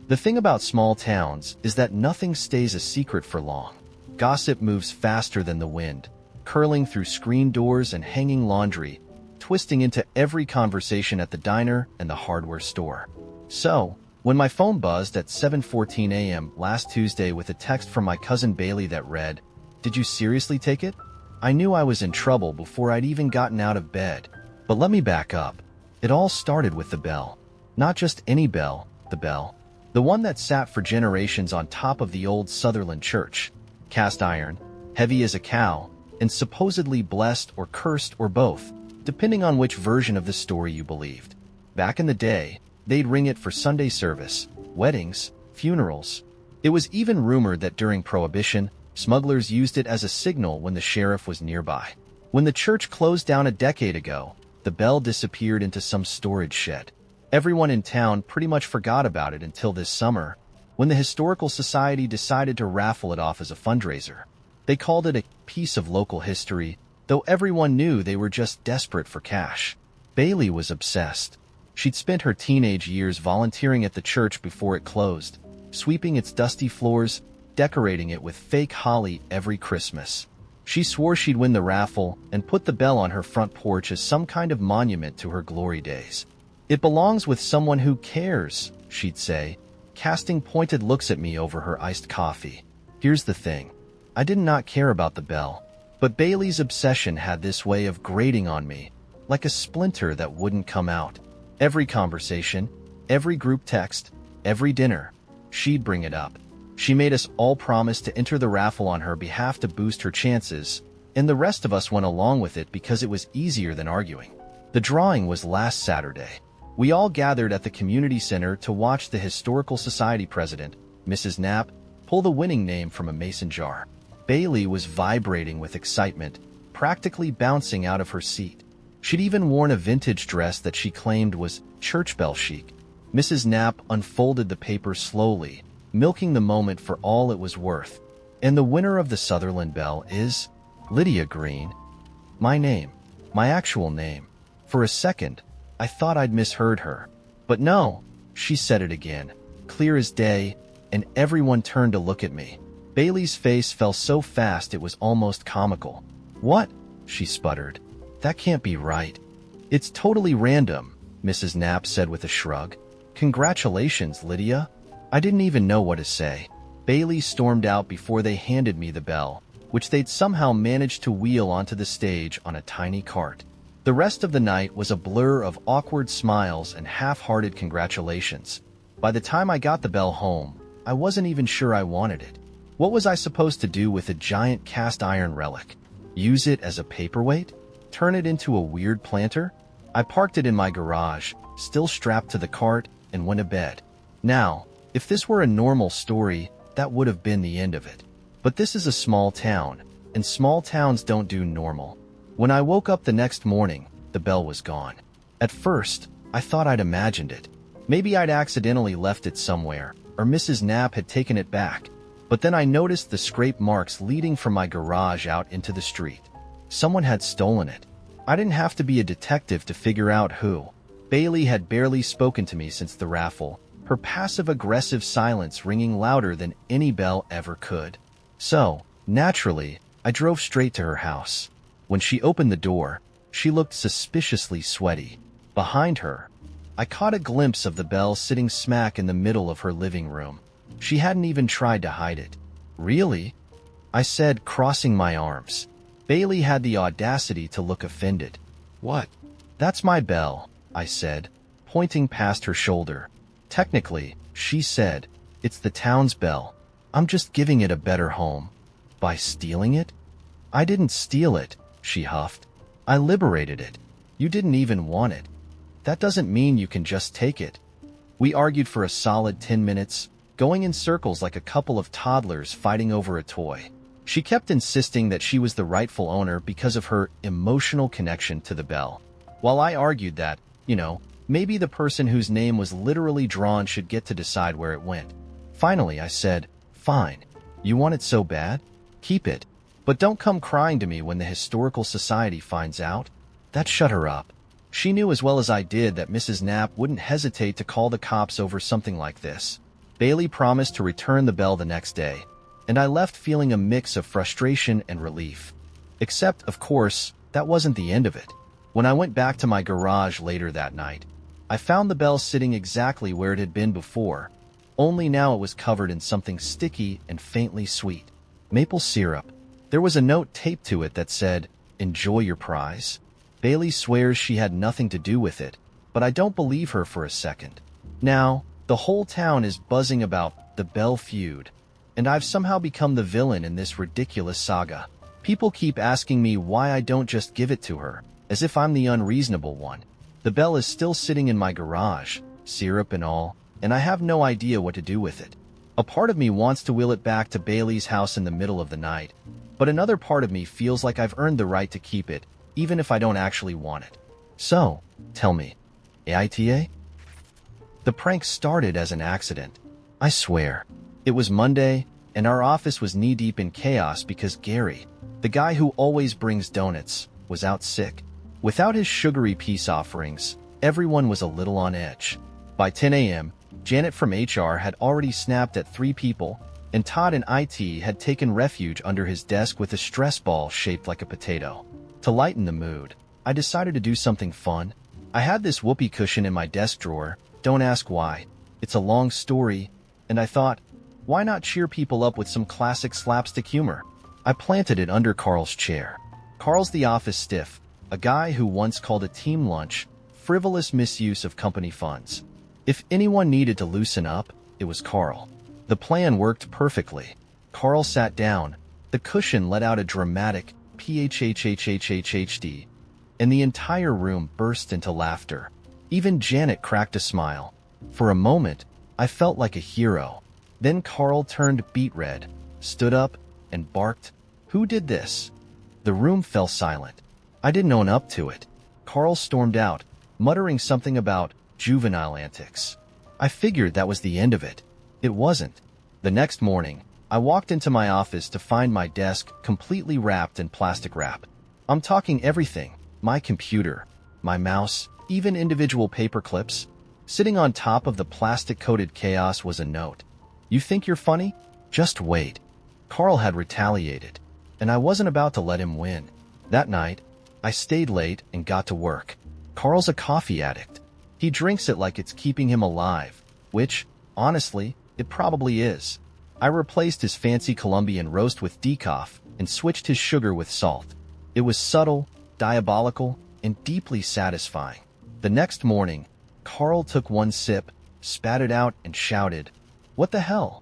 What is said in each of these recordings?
The thing about small towns is that nothing stays a secret for long. Gossip moves faster than the wind, curling through screen doors and hanging laundry, twisting into every conversation at the diner and the hardware store. So, when my phone buzzed at 7:14 a.m. last Tuesday with a text from my cousin Bailey that read, "Did you seriously take it?" I knew I was in trouble before I'd even gotten out of bed. But let me back up. It all started with the bell. Not just any bell, the bell. The one that sat for generations on top of the old Sutherland church. Cast iron, heavy as a cow, and supposedly blessed or cursed or both, depending on which version of the story you believed. Back in the day, they'd ring it for Sunday service, weddings, funerals. It was even rumored that during Prohibition, smugglers used it as a signal when the sheriff was nearby. When the church closed down a decade ago, the bell disappeared into some storage shed. Everyone in town pretty much forgot about it until this summer, when the Historical Society decided to raffle it off as a fundraiser. They called it a piece of local history, though everyone knew they were just desperate for cash. Bailey was obsessed. She'd spent her teenage years volunteering at the church before it closed, sweeping its dusty floors, decorating it with fake holly every Christmas. She swore she'd win the raffle and put the bell on her front porch as some kind of monument to her glory days. "It belongs with someone who cares," she'd say, casting pointed looks at me over her iced coffee. Here's the thing. I did not care about the bell, but Bailey's obsession had this way of grating on me, like a splinter that wouldn't come out. Every conversation, every group text, every dinner, she'd bring it up. She made us all promise to enter the raffle on her behalf to boost her chances, and the rest of us went along with it because it was easier than arguing. The drawing was last Saturday. We all gathered at the community center to watch the Historical Society president, Mrs. Knapp, pull the winning name from a mason jar. Bailey was vibrating with excitement, practically bouncing out of her seat. She'd even worn a vintage dress that she claimed was church bell chic. Mrs. Knapp unfolded the paper slowly, milking the moment for all it was worth. And the winner of the Sutherland Bell is Lydia Green. My name. My actual name. For a second, I thought I'd misheard her. But no, she said it again, clear as day, and everyone turned to look at me. Bailey's face fell so fast it was almost comical. "What?" she sputtered. "That can't be right." "It's totally random," Mrs. Knapp said with a shrug. "Congratulations, Lydia." I didn't even know what to say. Bailey stormed out before they handed me the bell, which they'd somehow managed to wheel onto the stage on a tiny cart. The rest of the night was a blur of awkward smiles and half-hearted congratulations. By the time I got the bell home, I wasn't even sure I wanted it. What was I supposed to do with a giant cast-iron relic? Use it as a paperweight? Turn it into a weird planter? I parked it in my garage, still strapped to the cart, and went to bed. Now, if this were a normal story, that would have been the end of it. But this is a small town, and small towns don't do normal. When I woke up the next morning, the bell was gone. At first, I thought I'd imagined it. Maybe I'd accidentally left it somewhere, or Mrs. Knapp had taken it back. But then I noticed the scrape marks leading from my garage out into the street. Someone had stolen it. I didn't have to be a detective to figure out who. Bailey had barely spoken to me since the raffle, her passive-aggressive silence ringing louder than any bell ever could. So, naturally, I drove straight to her house. When she opened the door, she looked suspiciously sweaty. Behind her, I caught a glimpse of the bell sitting smack in the middle of her living room. She hadn't even tried to hide it. "Really?" I said, crossing my arms. Bailey had the audacity to look offended. "What?" "That's my bell," I said, pointing past her shoulder. "Technically," she said, "it's the town's bell. I'm just giving it a better home." "By stealing it?" "I didn't steal it," she huffed. "I liberated it. You didn't even want it. That doesn't mean you can just take it." We argued for a solid 10 minutes, going in circles like a couple of toddlers fighting over a toy. She kept insisting that she was the rightful owner because of her emotional connection to the bell, while I argued that, maybe the person whose name was literally drawn should get to decide where it went. Finally, I said, "Fine. You want it so bad? Keep it. But don't come crying to me when the Historical Society finds out." That shut her up. She knew as well as I did that Mrs. Knapp wouldn't hesitate to call the cops over something like this. Bailey promised to return the bell the next day, and I left feeling a mix of frustration and relief. Except, of course, that wasn't the end of it. When I went back to my garage later that night, I found the bell sitting exactly where it had been before, only now it was covered in something sticky and faintly sweet. Maple syrup. There was a note taped to it that said, "Enjoy your prize." Bailey swears she had nothing to do with it, but I don't believe her for a second. Now, the whole town is buzzing about the Bell feud, and I've somehow become the villain in this ridiculous saga. People keep asking me why I don't just give it to her, as if I'm the unreasonable one. The bell is still sitting in my garage, syrup and all, and I have no idea what to do with it. A part of me wants to wheel it back to Bailey's house in the middle of the night, but another part of me feels like I've earned the right to keep it, even if I don't actually want it. So, tell me, AITA? The prank started as an accident. I swear. It was Monday, and our office was knee-deep in chaos because Gary, the guy who always brings donuts, was out sick. Without his sugary peace offerings, everyone was a little on edge. By 10 a.m., Janet from HR had already snapped at 3 people, and Todd in IT had taken refuge under his desk with a stress ball shaped like a potato. To lighten the mood, I decided to do something fun. I had this whoopee cushion in my desk drawer. Don't ask why. It's a long story, and I thought, why not cheer people up with some classic slapstick humor? I planted it under Carl's chair. Carl's the office stiff, a guy who once called a team lunch frivolous misuse of company funds. If anyone needed to loosen up, it was Carl. The plan worked perfectly. Carl sat down, the cushion let out a dramatic PHHHHHHD, and the entire room burst into laughter. Even Janet cracked a smile. For a moment, I felt like a hero. Then Carl turned beet red, stood up, and barked, "Who did this?" The room fell silent. I didn't own up to it. Carl stormed out, muttering something about juvenile antics. I figured that was the end of it. It wasn't. The next morning, I walked into my office to find my desk completely wrapped in plastic wrap. I'm talking everything. My computer, my mouse, even individual paper clips. Sitting on top of the plastic-coated chaos was a note. "You think you're funny? Just wait." Carl had retaliated, and I wasn't about to let him win. That night, I stayed late and got to work. Carl's a coffee addict. He drinks it like it's keeping him alive, which, honestly, it probably is. I replaced his fancy Colombian roast with decaf and switched his sugar with salt. It was subtle, diabolical, and deeply satisfying. The next morning, Carl took one sip, spat it out, and shouted, "What the hell?"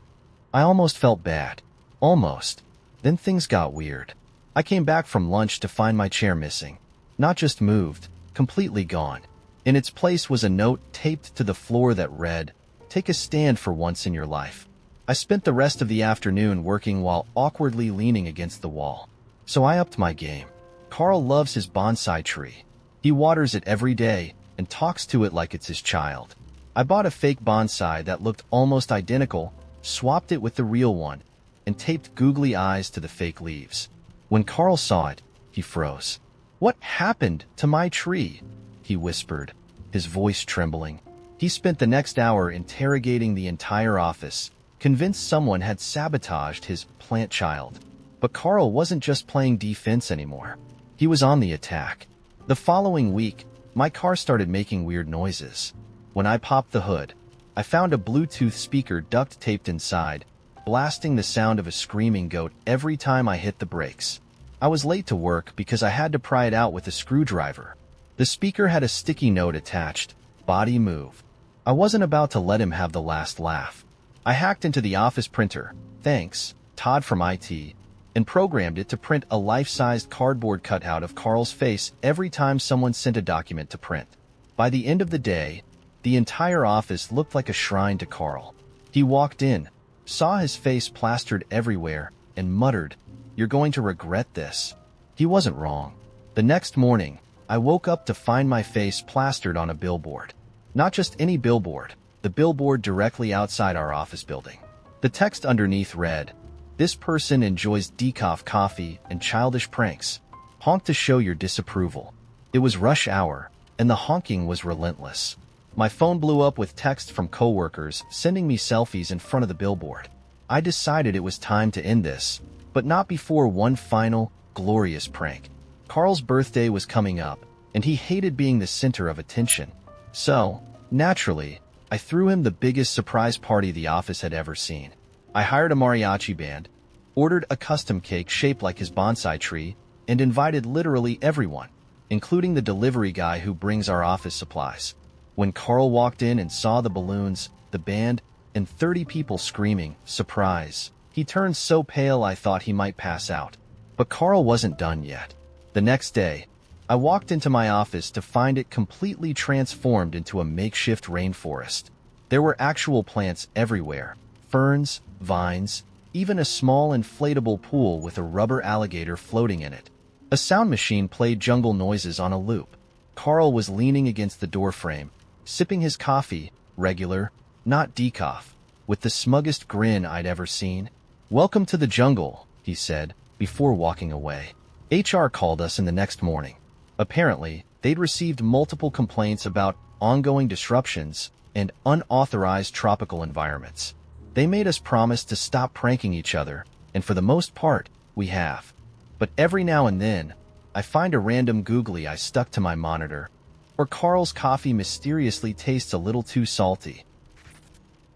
I almost felt bad. Almost. Then things got weird. I came back from lunch to find my chair missing. Not just moved, completely gone. In its place was a note taped to the floor that read, "Take a stand for once in your life." I spent the rest of the afternoon working while awkwardly leaning against the wall. So I upped my game. Carl loves his bonsai tree. He waters it every day and talks to it like it's his child. I bought a fake bonsai that looked almost identical, swapped it with the real one, and taped googly eyes to the fake leaves. When Carl saw it, he froze. "What happened to my tree?" he whispered, his voice trembling. He spent the next hour interrogating the entire office, convinced someone had sabotaged his plant child. But Carl wasn't just playing defense anymore. He was on the attack. The following week, my car started making weird noises. When I popped the hood, I found a Bluetooth speaker duct taped inside, blasting the sound of a screaming goat every time I hit the brakes. I was late to work because I had to pry it out with a screwdriver. The speaker had a sticky note attached, "Body move." I wasn't about to let him have the last laugh. I hacked into the office printer, thanks, Todd from IT, and programmed it to print a life-sized cardboard cutout of Carl's face every time someone sent a document to print. By the end of the day, the entire office looked like a shrine to Carl. He walked in, saw his face plastered everywhere, and muttered, "You're going to regret this." He wasn't wrong. The next morning, I woke up to find my face plastered on a billboard. Not just any billboard, the billboard directly outside our office building. The text underneath read, "This person enjoys decaf coffee and childish pranks. Honk to show your disapproval." It was rush hour, and the honking was relentless. My phone blew up with texts from coworkers sending me selfies in front of the billboard. I decided it was time to end this, but not before one final, glorious prank. Carl's birthday was coming up, and he hated being the center of attention. So, naturally, I threw him the biggest surprise party the office had ever seen. I hired a mariachi band, ordered a custom cake shaped like his bonsai tree, and invited literally everyone, including the delivery guy who brings our office supplies. When Carl walked in and saw the balloons, the band, and 30 people screaming, "Surprise!" he turned so pale I thought he might pass out. But Carl wasn't done yet. The next day, I walked into my office to find it completely transformed into a makeshift rainforest. There were actual plants everywhere, ferns, vines, even a small inflatable pool with a rubber alligator floating in it. A sound machine played jungle noises on a loop. Carl was leaning against the doorframe, sipping his coffee, regular, not decaf, with the smuggest grin I'd ever seen. "Welcome to the jungle," he said, before walking away. HR called us in the next morning. Apparently, they'd received multiple complaints about ongoing disruptions and unauthorized tropical environments. They made us promise to stop pranking each other, and for the most part, we have. But every now and then, I find a random googly eye stuck to my monitor, or Carl's coffee mysteriously tastes a little too salty.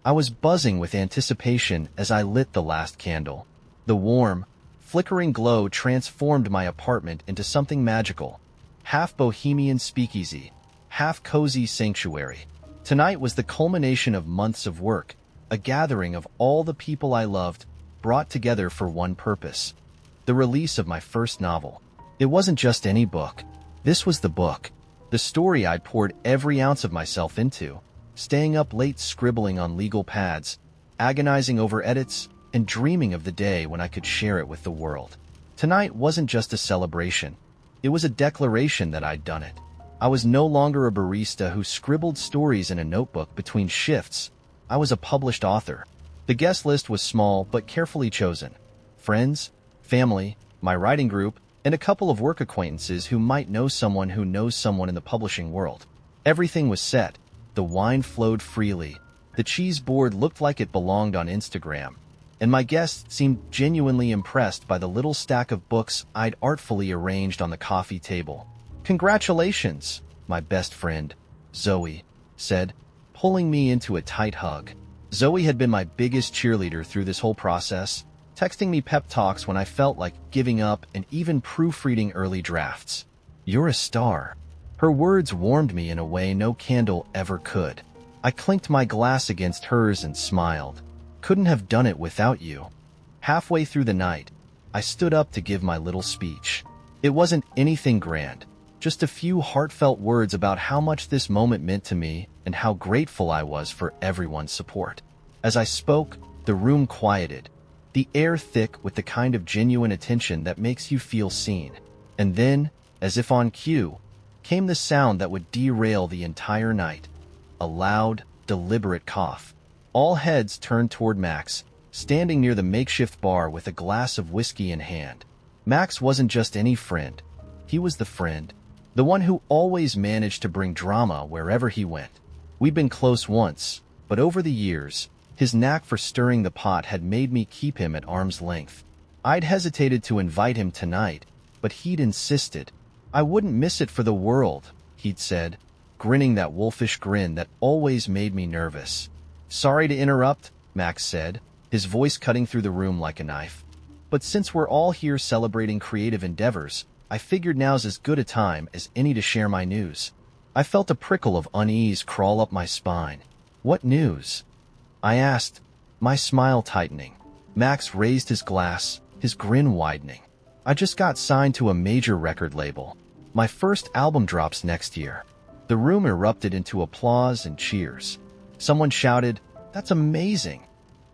I was buzzing with anticipation as I lit the last candle. The warm, flickering glow transformed my apartment into something magical, half bohemian speakeasy, half cozy sanctuary. Tonight was the culmination of months of work, a gathering of all the people I loved, brought together for one purpose: the release of my first novel. It wasn't just any book. This was the book. The story I'd poured every ounce of myself into, staying up late scribbling on legal pads, agonizing over edits, and dreaming of the day when I could share it with the world. Tonight wasn't just a celebration. It was a declaration that I'd done it. I was no longer a barista who scribbled stories in a notebook between shifts. I was a published author. The guest list was small but carefully chosen. Friends, family, my writing group, and a couple of work acquaintances who might know someone who knows someone in the publishing world. Everything was set. The wine flowed freely. The cheese board looked like it belonged on Instagram. And my guests seemed genuinely impressed by the little stack of books I'd artfully arranged on the coffee table. "Congratulations," my best friend, Zoe, said, pulling me into a tight hug. Zoe had been my biggest cheerleader through this whole process, texting me pep talks when I felt like giving up and even proofreading early drafts. "You're a star." Her words warmed me in a way no candle ever could. I clinked my glass against hers and smiled. "Couldn't have done it without you." Halfway through the night, I stood up to give my little speech. It wasn't anything grand, just a few heartfelt words about how much this moment meant to me and how grateful I was for everyone's support. As I spoke, the room quieted, the air thick with the kind of genuine attention that makes you feel seen. And then, as if on cue, came the sound that would derail the entire night: a loud, deliberate cough. All heads turned toward Max, standing near the makeshift bar with a glass of whiskey in hand. Max wasn't just any friend. He was the friend, the one who always managed to bring drama wherever he went. We'd been close once, but over the years, his knack for stirring the pot had made me keep him at arm's length. I'd hesitated to invite him tonight, but he'd insisted. "I wouldn't miss it for the world," he'd said, grinning that wolfish grin that always made me nervous. "Sorry to interrupt," Max said, his voice cutting through the room like a knife. "But since we're all here celebrating creative endeavors, I figured now's as good a time as any to share my news." I felt a prickle of unease crawl up my spine. "What news?" I asked, my smile tightening. Max raised his glass, his grin widening. "I just got signed to a major record label. My first album drops next year." The room erupted into applause and cheers. Someone shouted, "That's amazing!"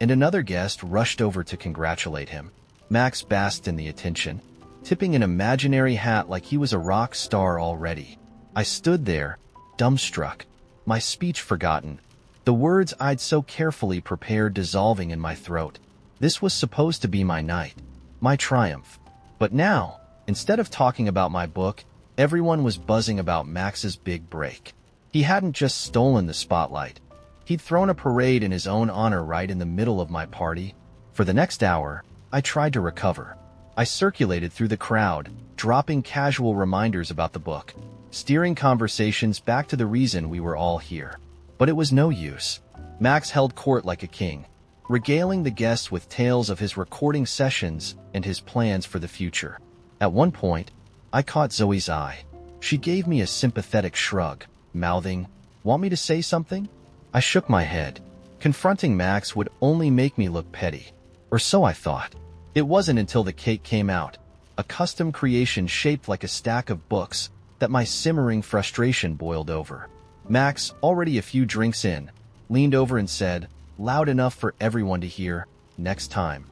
And another guest rushed over to congratulate him. Max basked in the attention, tipping an imaginary hat like he was a rock star already. I stood there, dumbstruck, my speech forgotten, the words I'd so carefully prepared dissolving in my throat. This was supposed to be my night, my triumph. But now, instead of talking about my book, everyone was buzzing about Max's big break. He hadn't just stolen the spotlight. He'd thrown a parade in his own honor right in the middle of my party. For the next hour, I tried to recover. I circulated through the crowd, dropping casual reminders about the book, steering conversations back to the reason we were all here. But it was no use. Max held court like a king, regaling the guests with tales of his recording sessions and his plans for the future. At one point, I caught Zoe's eye. She gave me a sympathetic shrug, mouthing, "Want me to say something?" I shook my head. Confronting Max would only make me look petty. Or so I thought. It wasn't until the cake came out, a custom creation shaped like a stack of books, that my simmering frustration boiled over. Max, already a few drinks in, leaned over and said, loud enough for everyone to hear, "Next time,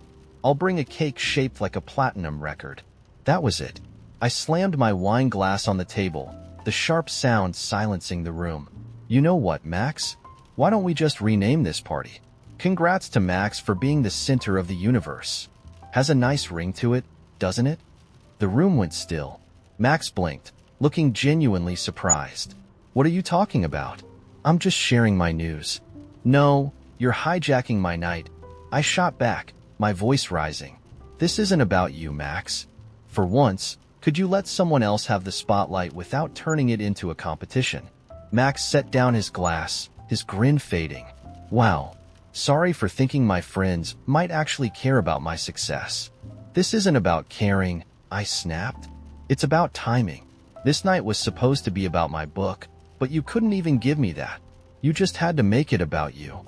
I'll bring a cake shaped like a platinum record." That was it. I slammed my wine glass on the table, the sharp sound silencing the room. "You know what, Max? Why don't we just rename this party? Congrats to Max for being the center of the universe. Has a nice ring to it, doesn't it?" The room went still. Max blinked, looking genuinely surprised. "What are you talking about?" "I'm just sharing my news." "No, you're hijacking my night," I shot back, my voice rising. "This isn't about you, Max. For once, could you let someone else have the spotlight without turning it into a competition?" Max set down his glass, his grin fading. "Wow. Sorry for thinking my friends might actually care about my success." "This isn't about caring," I snapped. "It's about timing. This night was supposed to be about my book, but you couldn't even give me that. You just had to make it about you."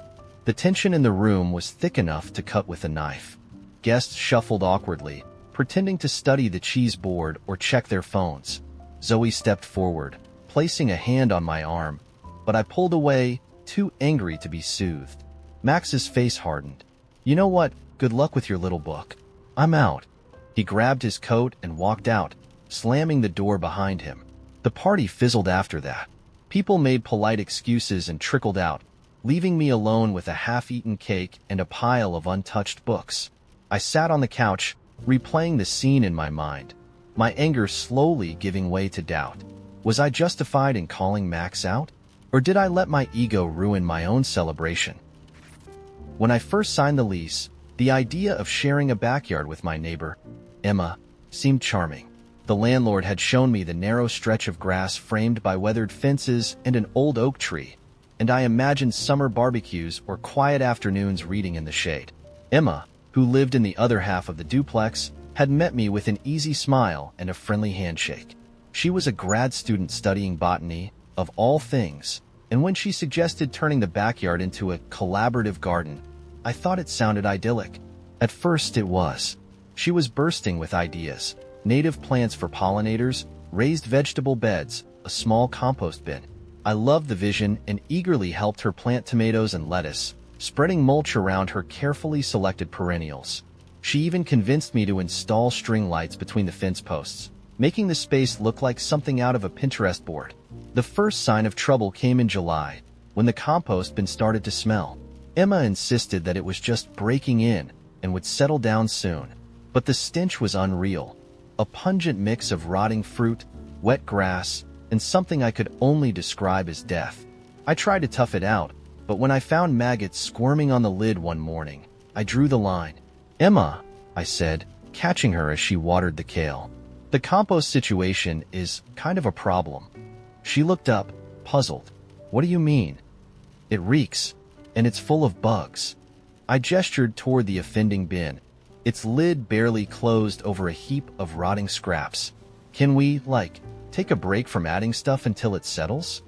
The tension in the room was thick enough to cut with a knife. Guests shuffled awkwardly, pretending to study the cheese board or check their phones. Zoe stepped forward, placing a hand on my arm, but I pulled away, too angry to be soothed. Max's face hardened. "You know what? Good luck with your little book. I'm out." He grabbed his coat and walked out, slamming the door behind him. The party fizzled after that. People made polite excuses and trickled out, leaving me alone with a half-eaten cake and a pile of untouched books. I sat on the couch, replaying the scene in my mind, my anger slowly giving way to doubt. Was I justified in calling Max out? Or did I let my ego ruin my own celebration? When I first signed the lease, the idea of sharing a backyard with my neighbor, Emma, seemed charming. The landlord had shown me the narrow stretch of grass framed by weathered fences and an old oak tree, and I imagined summer barbecues or quiet afternoons reading in the shade. Emma, who lived in the other half of the duplex, had met me with an easy smile and a friendly handshake. She was a grad student studying botany, of all things, and when she suggested turning the backyard into a collaborative garden, I thought it sounded idyllic. At first it was. She was bursting with ideas: native plants for pollinators, raised vegetable beds, a small compost bin. I loved the vision and eagerly helped her plant tomatoes and lettuce, spreading mulch around her carefully selected perennials. She even convinced me to install string lights between the fence posts, making the space look like something out of a Pinterest board. The first sign of trouble came in July, when the compost bin started to smell. Emma insisted that it was just breaking in and would settle down soon, but the stench was unreal. A pungent mix of rotting fruit, wet grass, and something I could only describe as death. I tried to tough it out, but when I found maggots squirming on the lid one morning, I drew the line. "Emma," I said, catching her as she watered the kale, "the compost situation is kind of a problem." She looked up, puzzled. "What do you mean?" "It reeks, and it's full of bugs." I gestured toward the offending bin, its lid barely closed over a heap of rotting scraps. "Can we, take a break from adding stuff until it settles?"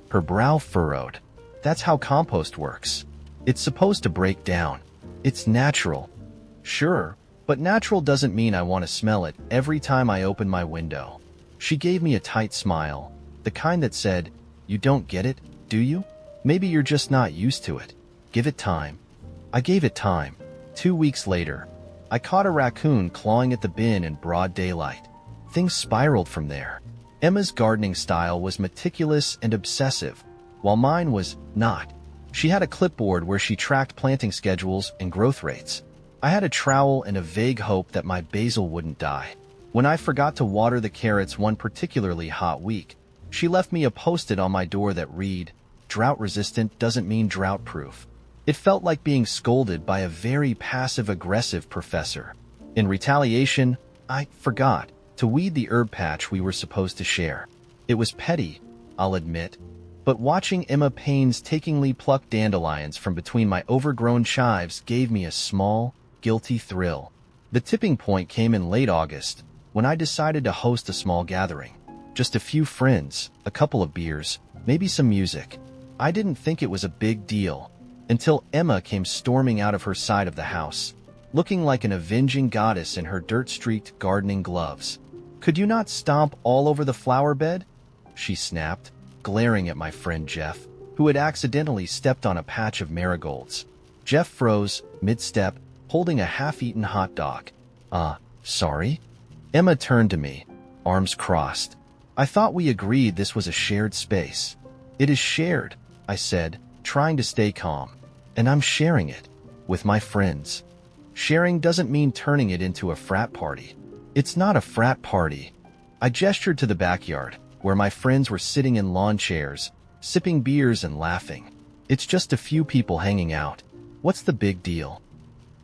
Her brow furrowed. "That's how compost works. It's supposed to break down. It's natural." "Sure, but natural doesn't mean I want to smell it every time I open my window." She gave me a tight smile, the kind that said, "You don't get it, do you? Maybe you're just not used to it. Give it time." I gave it time. 2 weeks later, I caught a raccoon clawing at the bin in broad daylight. Things spiraled from there. Emma's gardening style was meticulous and obsessive, while mine was not. She had a clipboard where she tracked planting schedules and growth rates. I had a trowel and a vague hope that my basil wouldn't die. When I forgot to water the carrots one particularly hot week, She left me a post-it on my door that read, "Drought-resistant doesn't mean drought-proof." It felt like being scolded by a very passive-aggressive professor. In retaliation, I forgot to weed the herb patch we were supposed to share. It was petty, I'll admit, but watching Emma painstakingly pluck dandelions from between my overgrown chives gave me a small, guilty thrill. The tipping point came in late August, when I decided to host a small gathering. Just a few friends, a couple of beers, maybe some music. I didn't think it was a big deal, until Emma came storming out of her side of the house, looking like an avenging goddess in her dirt-streaked gardening gloves. "Could you not stomp all over the flower bed?" she snapped, glaring at my friend Jeff, who had accidentally stepped on a patch of marigolds. Jeff froze, mid-step, holding a half-eaten hot dog. Sorry?" Emma turned to me, arms crossed. "I thought we agreed this was a shared space." "It is shared," I said, trying to stay calm. "And I'm sharing it with my friends." Sharing doesn't mean turning it into a frat party. It's not a frat party. I gestured to the backyard, where my friends were sitting in lawn chairs, sipping beers and laughing. "It's just a few people hanging out. What's the big deal?"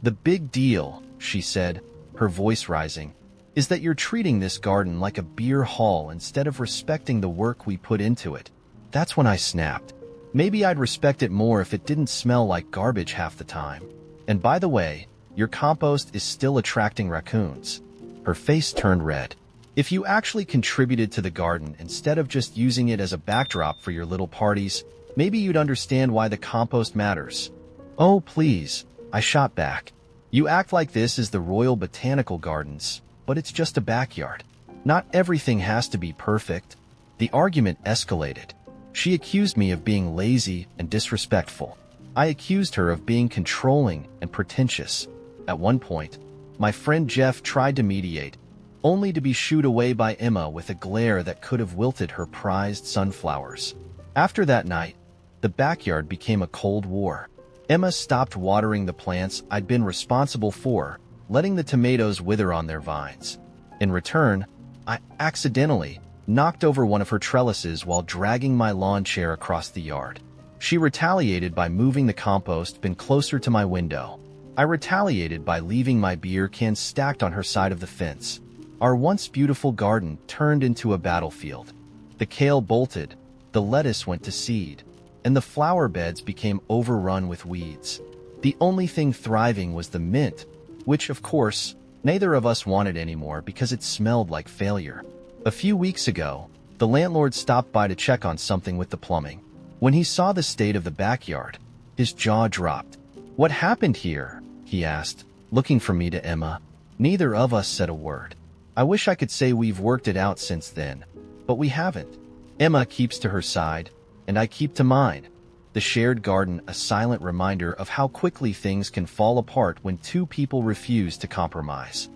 "The big deal," she said, her voice rising, "is that you're treating this garden like a beer hall instead of respecting the work we put into it." That's when I snapped. Maybe I'd respect it more if it didn't smell like garbage half the time. "And by the way, your compost is still attracting raccoons." Her face turned red. "If you actually contributed to the garden instead of just using it as a backdrop for your little parties, maybe you'd understand why the compost matters." "Oh, please," I shot back. "You act like this is the Royal Botanical Gardens, but it's just a backyard. Not everything has to be perfect." The argument escalated. She accused me of being lazy and disrespectful. I accused her of being controlling and pretentious. At one point, my friend Jeff tried to mediate, only to be shooed away by Emma with a glare that could have wilted her prized sunflowers. After that night, the backyard became a cold war. Emma stopped watering the plants I'd been responsible for, letting the tomatoes wither on their vines. In return, I accidentally knocked over one of her trellises while dragging my lawn chair across the yard. She retaliated by moving the compost bin closer to my window. I retaliated by leaving my beer can stacked on her side of the fence. Our once beautiful garden turned into a battlefield. The kale bolted, the lettuce went to seed, and the flower beds became overrun with weeds. The only thing thriving was the mint, which, of course, neither of us wanted anymore because it smelled like failure. A few weeks ago, the landlord stopped by to check on something with the plumbing. When he saw the state of the backyard, his jaw dropped. "What happened here?" he asked, looking from me to Emma. Neither of us said a word. I wish I could say we've worked it out since then, but we haven't. Emma keeps to her side, and I keep to mine. The shared garden, a silent reminder of how quickly things can fall apart when two people refuse to compromise.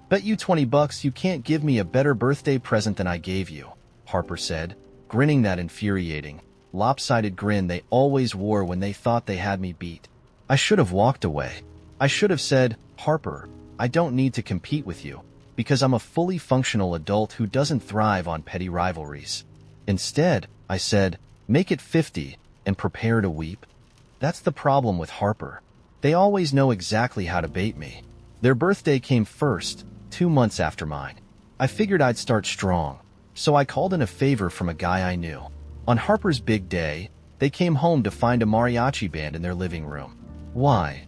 "Bet you $20 you can't give me a better birthday present than I gave you," Harper said, grinning that infuriating, lopsided grin they always wore when they thought they had me beat. I should have walked away. I should have said, "Harper, I don't need to compete with you, because I'm a fully functional adult who doesn't thrive on petty rivalries." Instead, I said, "Make it 50 and prepare to weep." That's the problem with Harper. They always know exactly how to bait me. Their birthday came first, 2 months after mine. I figured I'd start strong, so I called in a favor from a guy I knew. On Harper's big day, they came home to find a mariachi band in their living room. "Why?"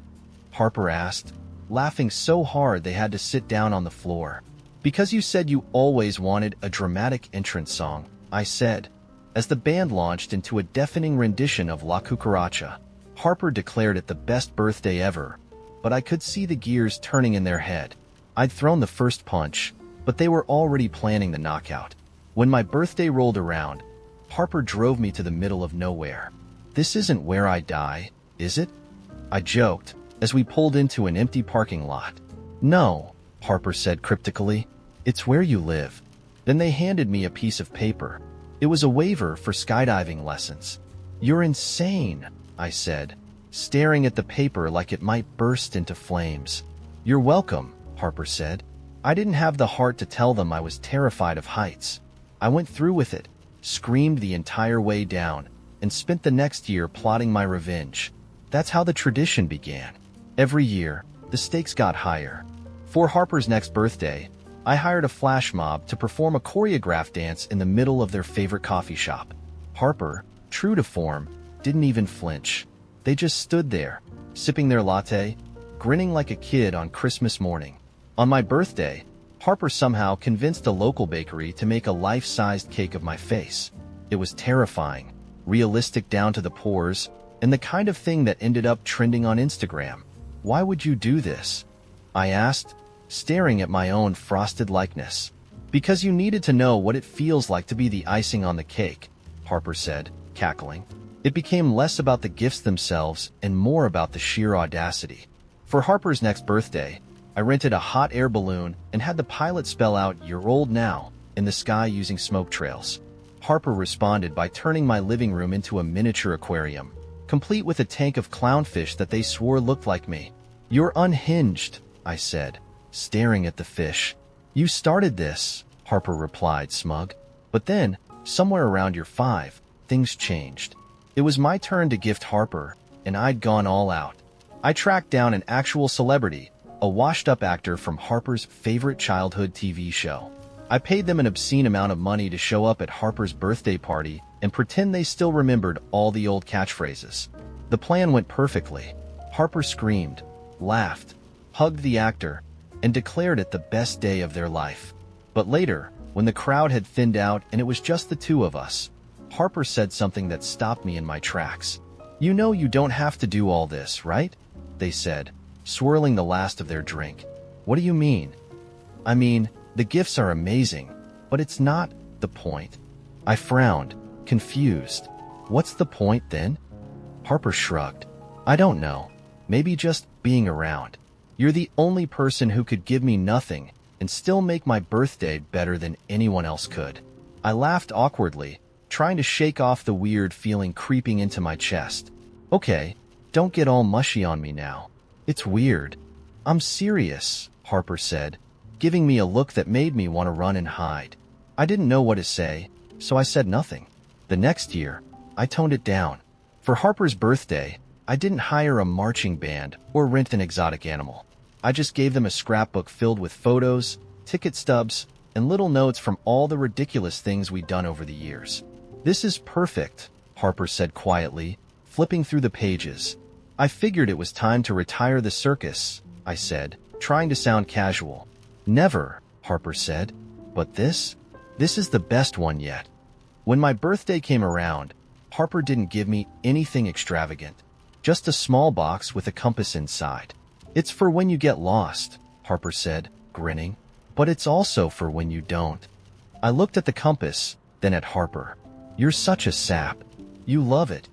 Harper asked, laughing so hard they had to sit down on the floor. "Because you said you always wanted a dramatic entrance song," I said, as the band launched into a deafening rendition of La Cucaracha. Harper declared it the best birthday ever, but I could see the gears turning in their head. I'd thrown the first punch, but they were already planning the knockout. When my birthday rolled around, Harper drove me to the middle of nowhere. "This isn't where I die, is it?" I joked, as we pulled into an empty parking lot. "No," Harper said cryptically, "it's where you live." Then they handed me a piece of paper. It was a waiver for skydiving lessons. "You're insane," I said, staring at the paper like it might burst into flames. "You're welcome," Harper said. I didn't have the heart to tell them I was terrified of heights. I went through with it, screamed the entire way down, and spent the next year plotting my revenge. That's how the tradition began. Every year, the stakes got higher. For Harper's next birthday, I hired a flash mob to perform a choreographed dance in the middle of their favorite coffee shop. Harper, true to form, didn't even flinch. They just stood there, sipping their latte, grinning like a kid on Christmas morning. On my birthday, Harper somehow convinced a local bakery to make a life-sized cake of my face. It was terrifying, realistic down to the pores, and the kind of thing that ended up trending on Instagram. Why would you do this? I asked, staring at my own frosted likeness. Because you needed to know what it feels like to be the icing on the cake, Harper said, cackling. It became less about the gifts themselves and more about the sheer audacity. For Harper's next birthday, I rented a hot air balloon and had the pilot spell out "You're old now" in the sky using smoke trails. Harper responded by turning my living room into a miniature aquarium, complete with a tank of clownfish that they swore looked like me. "You're unhinged," I said, staring at the fish. "You started this," Harper replied, smug. "But then, somewhere around year 5, things changed. It was my turn to gift Harper, and I'd gone all out. I tracked down an actual celebrity, a washed-up actor from Harper's favorite childhood TV show. I paid them an obscene amount of money to show up at Harper's birthday party and pretend they still remembered all the old catchphrases. The plan went perfectly. Harper screamed, laughed, hugged the actor, and declared it the best day of their life. But later, when the crowd had thinned out and it was just the two of us, Harper said something that stopped me in my tracks. "You know you don't have to do all this, right?" they said, swirling the last of their drink. "What do you mean?" "I mean, the gifts are amazing, but it's not the point." I frowned, confused. "What's the point then?" Harper shrugged. "I don't know. Maybe just being around. You're the only person who could give me nothing and still make my birthday better than anyone else could." I laughed awkwardly, trying to shake off the weird feeling creeping into my chest. "Okay, don't get all mushy on me now. It's weird." "I'm serious," Harper said, giving me a look that made me want to run and hide. I didn't know what to say, so I said nothing. The next year, I toned it down. For Harper's birthday, I didn't hire a marching band or rent an exotic animal. I just gave them a scrapbook filled with photos, ticket stubs, and little notes from all the ridiculous things we'd done over the years. "This is perfect," Harper said quietly, flipping through the pages. "I figured it was time to retire the circus," I said, trying to sound casual. "Never," Harper said. "But this is the best one yet." When my birthday came around, Harper didn't give me anything extravagant, just a small box with a compass inside. "It's for when you get lost," Harper said, grinning. "But it's also for when you don't." I looked at the compass, then at Harper. "You're such a sap. You love it."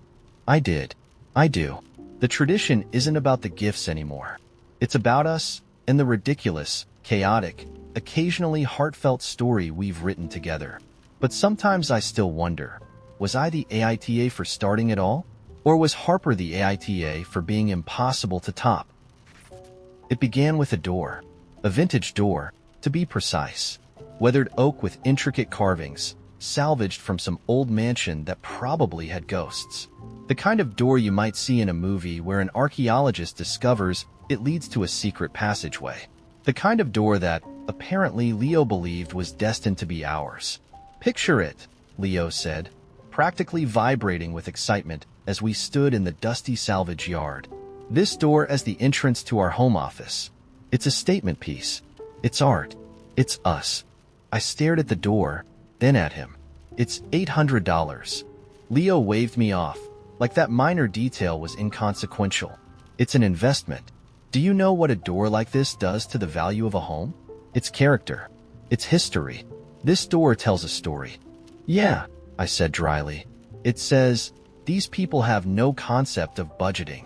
I did. I do. The tradition isn't about the gifts anymore. It's about us and the ridiculous, chaotic, occasionally heartfelt story we've written together. But sometimes I still wonder, was I the AITA for starting it all? Or was Harper the AITA for being impossible to top? It began with a door. A vintage door, to be precise. Weathered oak with intricate carvings, salvaged from some old mansion that probably had ghosts. The kind of door you might see in a movie where an archaeologist discovers it leads to a secret passageway. The kind of door that, apparently, Leo believed was destined to be ours. "Picture it," Leo said, practically vibrating with excitement as we stood in the dusty salvage yard. "This door as the entrance to our home office. It's a statement piece. It's art. It's us." I stared at the door, then at him. "It's $800. Leo waved me off, like that minor detail was inconsequential. "It's an investment. Do you know what a door like this does to the value of a home? It's character. It's history. This door tells a story." "Yeah," I said dryly. "It says, these people have no concept of budgeting."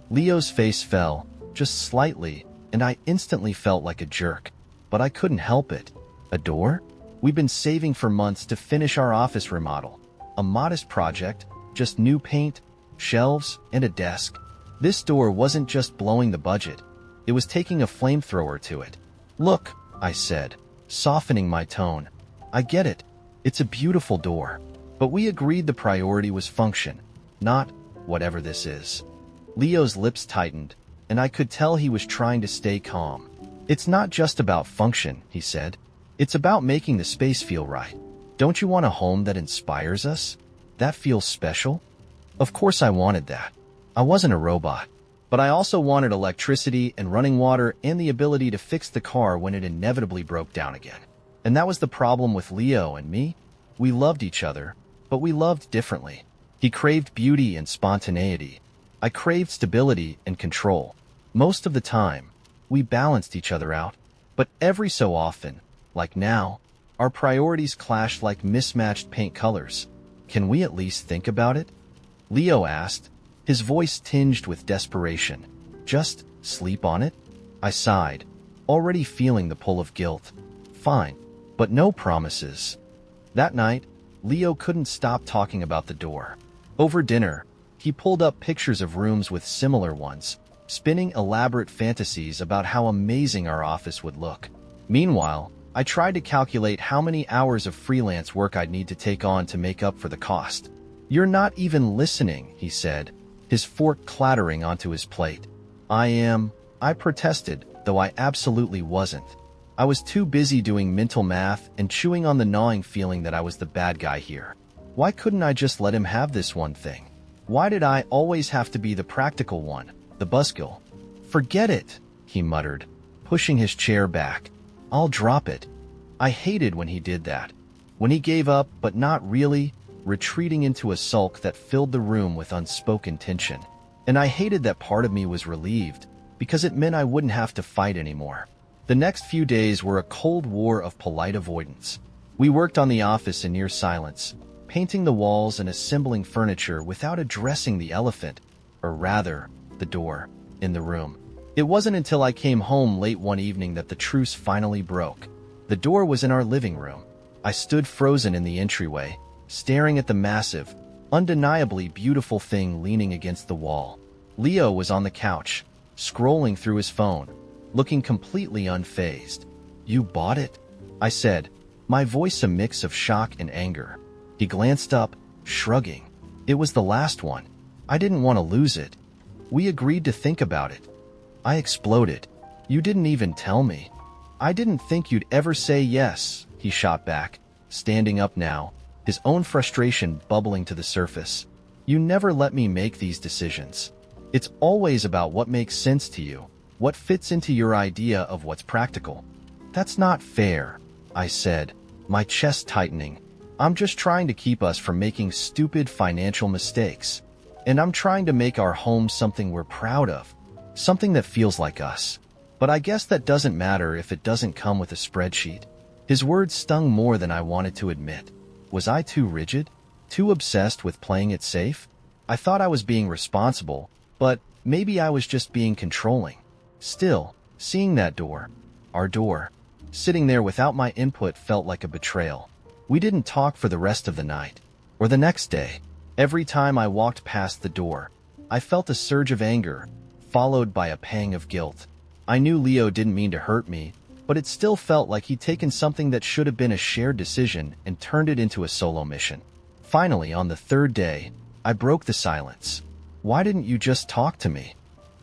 Leo's face fell, just slightly, and I instantly felt like a jerk. But I couldn't help it. A door? We'd been saving for months to finish our office remodel. A modest project, just new paint, shelves, and a desk. This door wasn't just blowing the budget. It was taking a flamethrower to it. "Look," I said, softening my tone. "I get it. It's a beautiful door. But we agreed the priority was function, not whatever this is. Leo's lips tightened, and I could tell he was trying to stay calm. It's not just about function, he said. It's about making the space feel right. Don't you want a home that inspires us? That feels special? Of course I wanted that. I wasn't a robot. But I also wanted electricity and running water and the ability to fix the car when it inevitably broke down again. And that was the problem with Leo and me. We loved each other, but we loved differently. He craved beauty and spontaneity. I craved stability and control. Most of the time, we balanced each other out. But every so often, like now, our priorities clashed like mismatched paint colors. Can we at least think about it? Leo asked, his voice tinged with desperation. Just sleep on it? I sighed, already feeling the pull of guilt. Fine, but no promises. That night, Leo couldn't stop talking about the door. Over dinner, he pulled up pictures of rooms with similar ones, spinning elaborate fantasies about how amazing our office would look. Meanwhile, I tried to calculate how many hours of freelance work I'd need to take on to make up for the cost. You're not even listening, he said, his fork clattering onto his plate. I protested, though I absolutely wasn't. I was too busy doing mental math and chewing on the gnawing feeling that I was the bad guy here. Why couldn't I just let him have this one thing? Why did I always have to be the practical one, the buzzkill? Forget it, he muttered, pushing his chair back. I'll drop it. I hated when he did that. When he gave up, but not really, retreating into a sulk that filled the room with unspoken tension. And I hated that part of me was relieved, because it meant I wouldn't have to fight anymore. The next few days were a cold war of polite avoidance. We worked on the office in near silence, painting the walls and assembling furniture without addressing the elephant, or rather, the door, in the room. It wasn't until I came home late one evening that the truce finally broke. The door was in our living room. I stood frozen in the entryway, staring at the massive, undeniably beautiful thing leaning against the wall. Leo was on the couch, scrolling through his phone, looking completely unfazed. You bought it? I said, my voice a mix of shock and anger. He glanced up, shrugging. It was the last one. I didn't want to lose it. We agreed to think about it. I exploded. You didn't even tell me. I didn't think you'd ever say yes, he shot back, standing up now, his own frustration bubbling to the surface. You never let me make these decisions. It's always about what makes sense to you, what fits into your idea of what's practical. That's not fair, I said, my chest tightening. I'm just trying to keep us from making stupid financial mistakes. And I'm trying to make our home something we're proud of, something that feels like us. But I guess that doesn't matter if it doesn't come with a spreadsheet. His words stung more than I wanted to admit. Was I too rigid? Too obsessed with playing it safe? I thought I was being responsible, but maybe I was just being controlling. Still, seeing that door, our door, sitting there without my input felt like a betrayal. We didn't talk for the rest of the night, or the next day. Every time I walked past the door, I felt a surge of anger, followed by a pang of guilt. I knew Leo didn't mean to hurt me, but it still felt like he'd taken something that should have been a shared decision and turned it into a solo mission. Finally, on the third day, I broke the silence. Why didn't you just talk to me?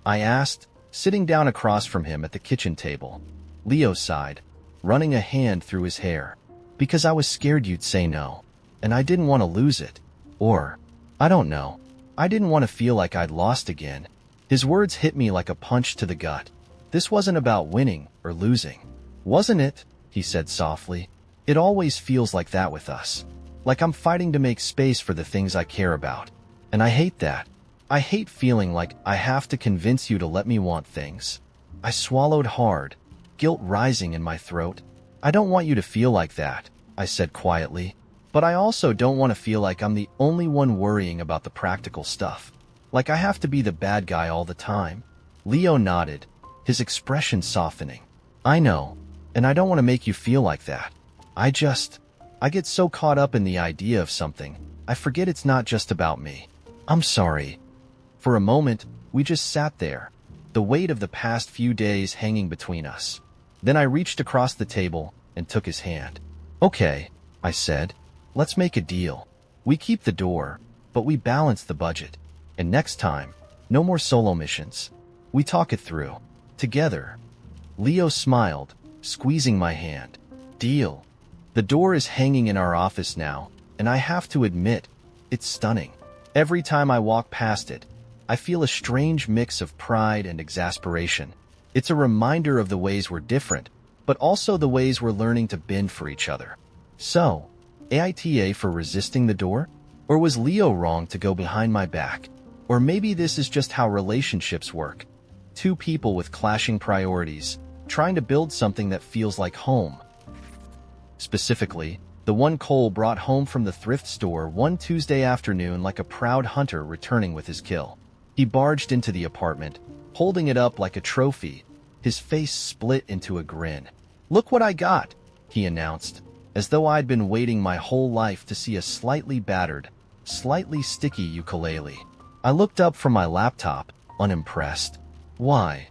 I asked, sitting down across from him at the kitchen table. Leo sighed, running a hand through his hair. Because I was scared you'd say no, and I didn't want to lose it. Or, I don't know, I didn't want to feel like I'd lost again. His words hit me like a punch to the gut. This wasn't about winning or losing. Wasn't it? He said softly. It always feels like that with us. Like I'm fighting to make space for the things I care about. And I hate that. I hate feeling like I have to convince you to let me want things. I swallowed hard, guilt rising in my throat. I don't want you to feel like that, I said quietly. But I also don't want to feel like I'm the only one worrying about the practical stuff. Like I have to be the bad guy all the time. Leo nodded, his expression softening. I know, and I don't want to make you feel like that. I get so caught up in the idea of something, I forget it's not just about me. I'm sorry. For a moment, we just sat there, the weight of the past few days hanging between us. Then I reached across the table and took his hand. Okay, I said. Let's make a deal. We keep the door, but we balance the budget. And next time, no more solo missions. We talk it through. Together. Leo smiled, squeezing my hand. Deal. The door is hanging in our office now, and I have to admit, it's stunning. Every time I walk past it, I feel a strange mix of pride and exasperation. It's a reminder of the ways we're different, but also the ways we're learning to bend for each other. So, AITA for resisting the door? Or was Leo wrong to go behind my back? Or maybe this is just how relationships work. Two people with clashing priorities, trying to build something that feels like home. Specifically, the one Cole brought home from the thrift store one Tuesday afternoon like a proud hunter returning with his kill. He barged into the apartment, holding it up like a trophy, his face split into a grin. "Look what I got," he announced, as though I'd been waiting my whole life to see a slightly battered, slightly sticky ukulele. I looked up from my laptop, unimpressed. "Why?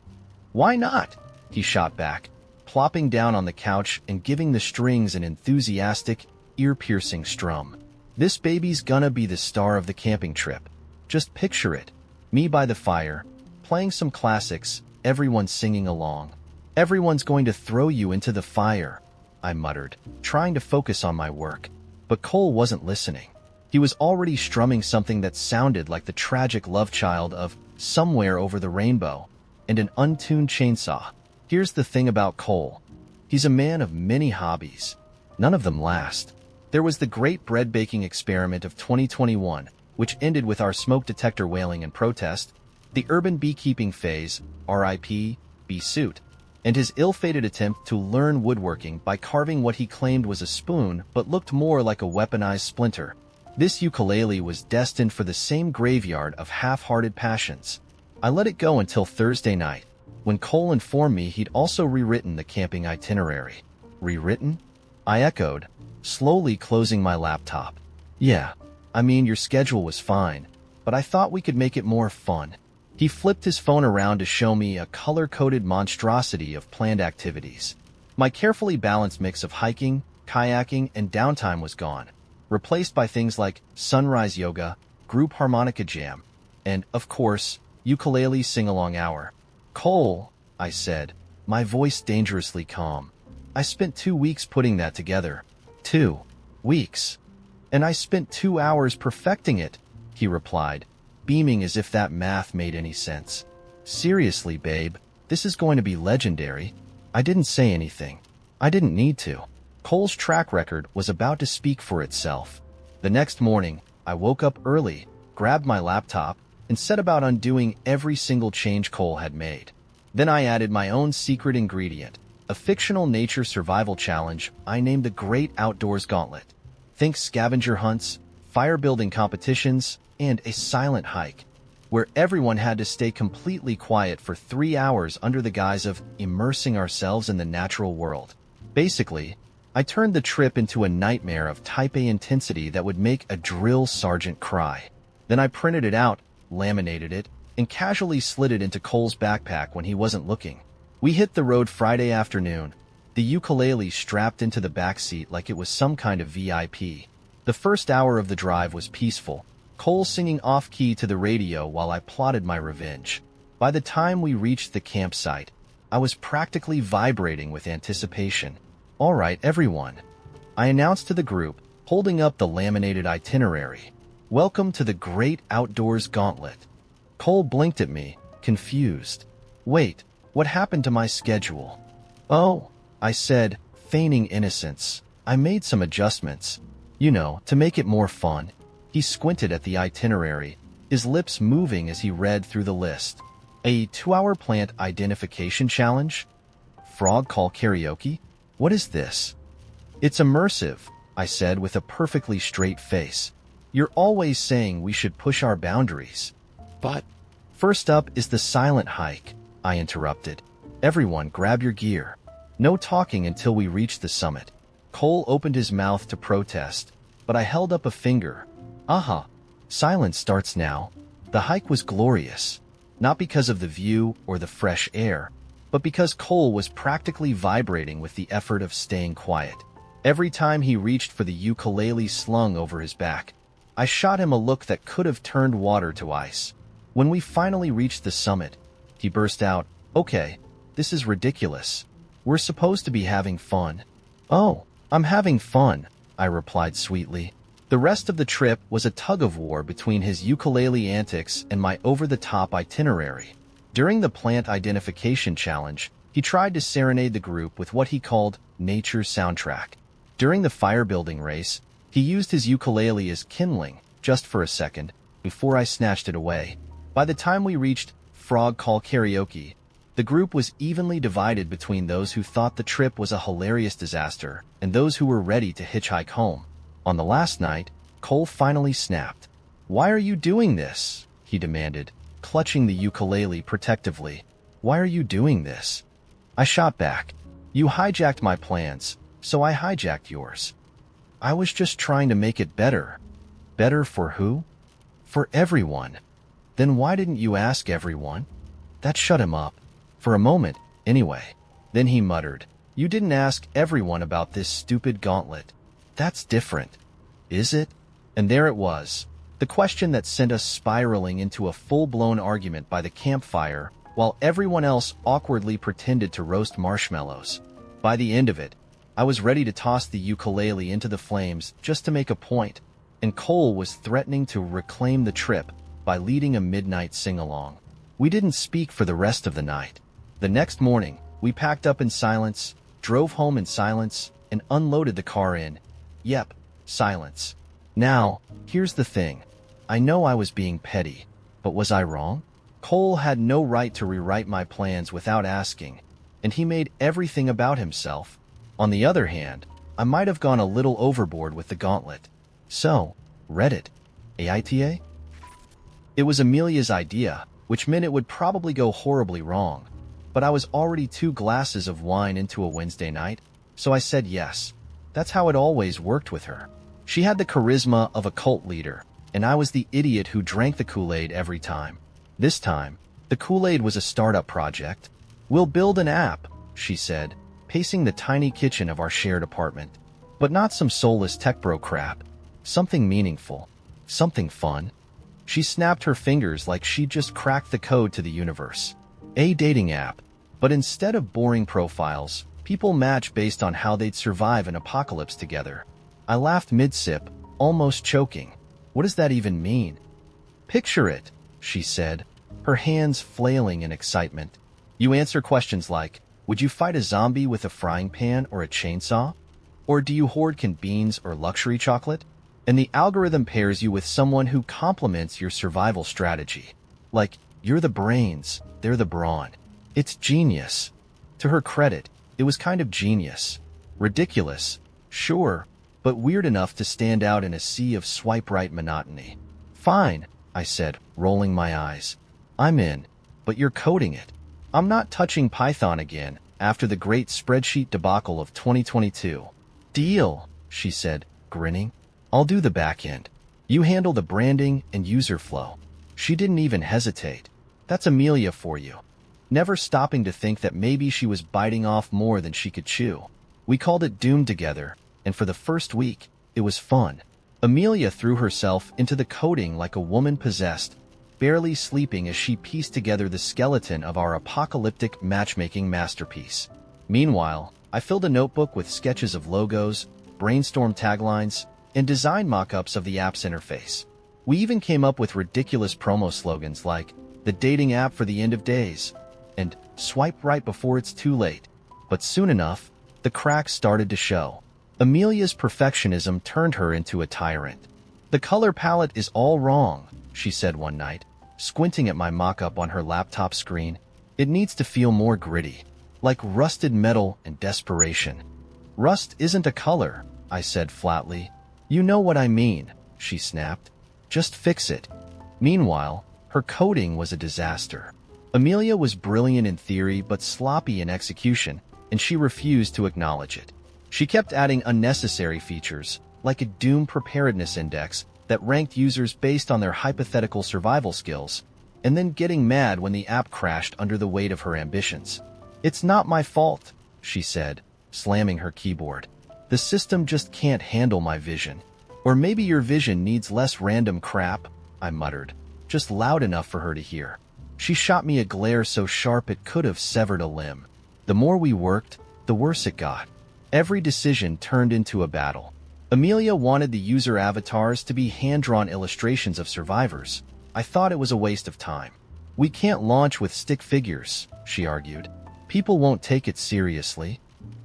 Why not?" he shot back, plopping down on the couch and giving the strings an enthusiastic, ear-piercing strum. "This baby's gonna be the star of the camping trip. Just picture it. Me by the fire, playing some classics, everyone singing along. Everyone's going to throw you into the fire," I muttered, trying to focus on my work. But Cole wasn't listening. He was already strumming something that sounded like the tragic love child of Somewhere Over the Rainbow and an untuned chainsaw. Here's the thing about Cole. He's a man of many hobbies. None of them last. There was the great bread baking experiment of 2021, which ended with our smoke detector wailing in protest, the urban beekeeping phase, RIP, bee suit, and his ill-fated attempt to learn woodworking by carving what he claimed was a spoon but looked more like a weaponized splinter. This ukulele was destined for the same graveyard of half-hearted passions. I let it go until Thursday night, when Cole informed me he'd also rewritten the camping itinerary. Rewritten? I echoed, slowly closing my laptop. "Yeah, I mean, your schedule was fine, but I thought we could make it more fun." He flipped his phone around to show me a color-coded monstrosity of planned activities. My carefully balanced mix of hiking, kayaking, and downtime was gone, replaced by things like sunrise yoga, group harmonica jam, and, of course, ukulele sing-along hour. "Cole," I said, my voice dangerously calm. "I spent 2 weeks putting that together." 2 weeks. "And I spent 2 hours perfecting it," he replied, beaming as if that math made any sense. "Seriously, babe, this is going to be legendary." I didn't say anything. I didn't need to. Cole's track record was about to speak for itself. The next morning, I woke up early, grabbed my laptop, and set about undoing every single change Cole had made. Then I added my own secret ingredient, a fictional nature survival challenge I named the Great Outdoors Gauntlet. Think scavenger hunts, fire building competitions, and a silent hike, where everyone had to stay completely quiet for 3 hours under the guise of immersing ourselves in the natural world. Basically, I turned the trip into a nightmare of type A intensity that would make a drill sergeant cry. Then I printed it out, laminated it, and casually slid it into Cole's backpack when he wasn't looking. We hit the road Friday afternoon, the ukulele strapped into the backseat like it was some kind of VIP. The first hour of the drive was peaceful, Cole singing off-key to the radio while I plotted my revenge. By the time we reached the campsite, I was practically vibrating with anticipation. "All right, everyone," I announced to the group, holding up the laminated itinerary. "Welcome to the Great Outdoors Gauntlet." Cole blinked at me, confused. "Wait, what happened to my schedule?" "Oh," I said, feigning innocence. "I made some adjustments. You know, to make it more fun." He squinted at the itinerary, his lips moving as he read through the list. "A 2-hour plant identification challenge? Frog call karaoke? What is this?" "It's immersive," I said with a perfectly straight face. "You're always saying we should push our boundaries." "But first up is the silent hike," I interrupted. "Everyone grab your gear. No talking until we reach the summit." Cole opened his mouth to protest, but I held up a finger. "Aha, silence starts now." The hike was glorious, not because of the view or the fresh air, but because Cole was practically vibrating with the effort of staying quiet. Every time he reached for the ukulele slung over his back, I shot him a look that could have turned water to ice. When we finally reached the summit, he burst out, "Okay, this is ridiculous. We're supposed to be having fun." "Oh, I'm having fun," I replied sweetly. The rest of the trip was a tug-of-war between his ukulele antics and my over-the-top itinerary. During the plant identification challenge, he tried to serenade the group with what he called nature's soundtrack. During the fire-building race, he used his ukulele as kindling, just for a second, before I snatched it away. By the time we reached Frog Call Karaoke, the group was evenly divided between those who thought the trip was a hilarious disaster and those who were ready to hitchhike home. On the last night, Cole finally snapped. "Why are you doing this?" he demanded, clutching the ukulele protectively. "Why are you doing this?" I shot back. "You hijacked my plans, so I hijacked yours. I was just trying to make it better." "Better for who?" "For everyone." "Then why didn't you ask everyone?" That shut him up. For a moment, anyway. Then he muttered, "You didn't ask everyone about this stupid gauntlet." "That's different." "Is it?" And there it was. The question that sent us spiraling into a full-blown argument by the campfire, while everyone else awkwardly pretended to roast marshmallows. By the end of it, I was ready to toss the ukulele into the flames just to make a point, and Cole was threatening to reclaim the trip by leading a midnight sing-along. We didn't speak for the rest of the night. The next morning, we packed up in silence, drove home in silence, and unloaded the car in, silence. Now, here's the thing. I know I was being petty, but was I wrong? Cole had no right to rewrite my plans without asking, and he made everything about himself. On the other hand, I might have gone a little overboard with the gauntlet. So, Reddit. AITA? It was Amelia's idea, which meant it would probably go horribly wrong. But I was already 2 glasses of wine into a Wednesday night, so I said yes. That's how it always worked with her. She had the charisma of a cult leader, and I was the idiot who drank the Kool-Aid every time. This time, the Kool-Aid was a startup project. "We'll build an app," she said, pacing the tiny kitchen of our shared apartment. But not some soulless tech bro crap. Something meaningful. Something fun. She snapped her fingers like she'd just cracked the code to the universe. A dating app. But instead of boring profiles, people match based on how they'd survive an apocalypse together. I laughed mid-sip, almost choking. "What does that even mean?" "Picture it," she said, her hands flailing in excitement. "You answer questions like, would you fight a zombie with a frying pan or a chainsaw? Or do you hoard canned beans or luxury chocolate? And the algorithm pairs you with someone who complements your survival strategy. Like, you're the brains, they're the brawn. It's genius." To her credit, it was kind of genius. Ridiculous, sure, but weird enough to stand out in a sea of swipe-right monotony. "Fine," I said, rolling my eyes. "I'm in, but you're coding it. I'm not touching Python again after the great spreadsheet debacle of 2022. "Deal," she said, grinning. "I'll do the back end. You handle the branding and user flow." She didn't even hesitate. That's Amelia for you. Never stopping to think that maybe she was biting off more than she could chew. We called it Doom together, and for the first week, it was fun. Amelia threw herself into the coding like a woman possessed, barely sleeping as she pieced together the skeleton of our apocalyptic matchmaking masterpiece. Meanwhile, I filled a notebook with sketches of logos, brainstorm taglines, and design mock-ups of the app's interface. We even came up with ridiculous promo slogans like, "The dating app for the end of days," and "Swipe right before it's too late." But soon enough, the cracks started to show. Amelia's perfectionism turned her into a tyrant. "The color palette is all wrong," she said one night, squinting at my mock-up on her laptop screen. "It needs to feel more gritty, like rusted metal and desperation." "Rust isn't a color," I said flatly. "You know what I mean," she snapped. "Just fix it." Meanwhile, her coding was a disaster. Amelia was brilliant in theory but sloppy in execution, and she refused to acknowledge it. She kept adding unnecessary features, like a Doom preparedness index that ranked users based on their hypothetical survival skills, and then getting mad when the app crashed under the weight of her ambitions. "It's not my fault," she said, slamming her keyboard. The system just can't handle my vision. Or maybe your vision needs less random crap, I muttered, just loud enough for her to hear. She shot me a glare so sharp it could have severed a limb. The more we worked, the worse it got. Every decision turned into a battle. Amelia wanted the user avatars to be hand-drawn illustrations of survivors. I thought it was a waste of time. We can't launch with stick figures, she argued. People won't take it seriously.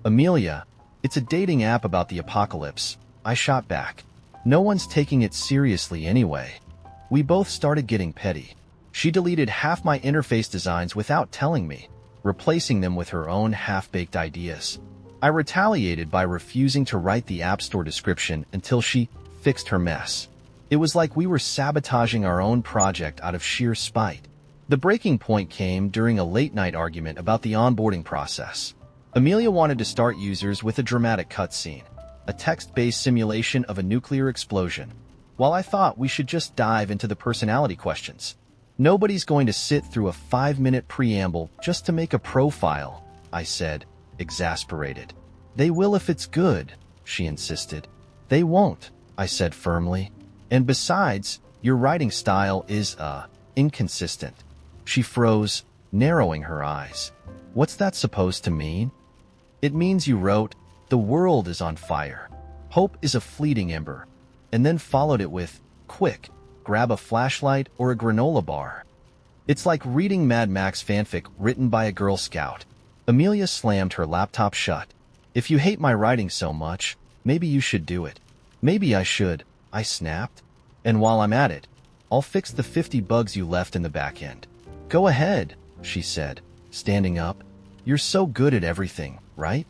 Amelia, it's a dating app about the apocalypse, I shot back. No one's taking it seriously anyway. We both started getting petty. She deleted half my interface designs without telling me, replacing them with her own half-baked ideas. I retaliated by refusing to write the App Store description until she fixed her mess. It was like we were sabotaging our own project out of sheer spite. The breaking point came during a late-night argument about the onboarding process. Amelia wanted to start users with a dramatic cutscene, a text-based simulation of a nuclear explosion, while I thought we should just dive into the personality questions. Nobody's going to sit through a 5-minute preamble just to make a profile, I said, exasperated. They will if it's good, she insisted. They won't, I said firmly. And besides, your writing style is, inconsistent. She froze, narrowing her eyes. What's that supposed to mean? It means you wrote, "The world is on fire. Hope is a fleeting ember," and then followed it with, "Quick, grab a flashlight or a granola bar." It's like reading Mad Max fanfic written by a Girl Scout. Amelia slammed her laptop shut. If you hate my writing so much, maybe you should do it. Maybe I should, I snapped. And while I'm at it, I'll fix the 50 bugs you left in the back end. Go ahead, she said, standing up. You're so good at everything, right?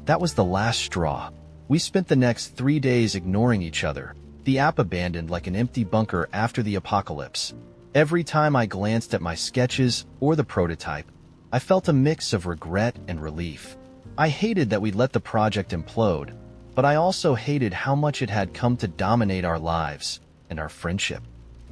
That was the last straw. We spent the next 3 days ignoring each other, the app abandoned like an empty bunker after the apocalypse. Every time I glanced at my sketches or the prototype, I felt a mix of regret and relief. I hated that we'd let the project implode, but I also hated how much it had come to dominate our lives and our friendship.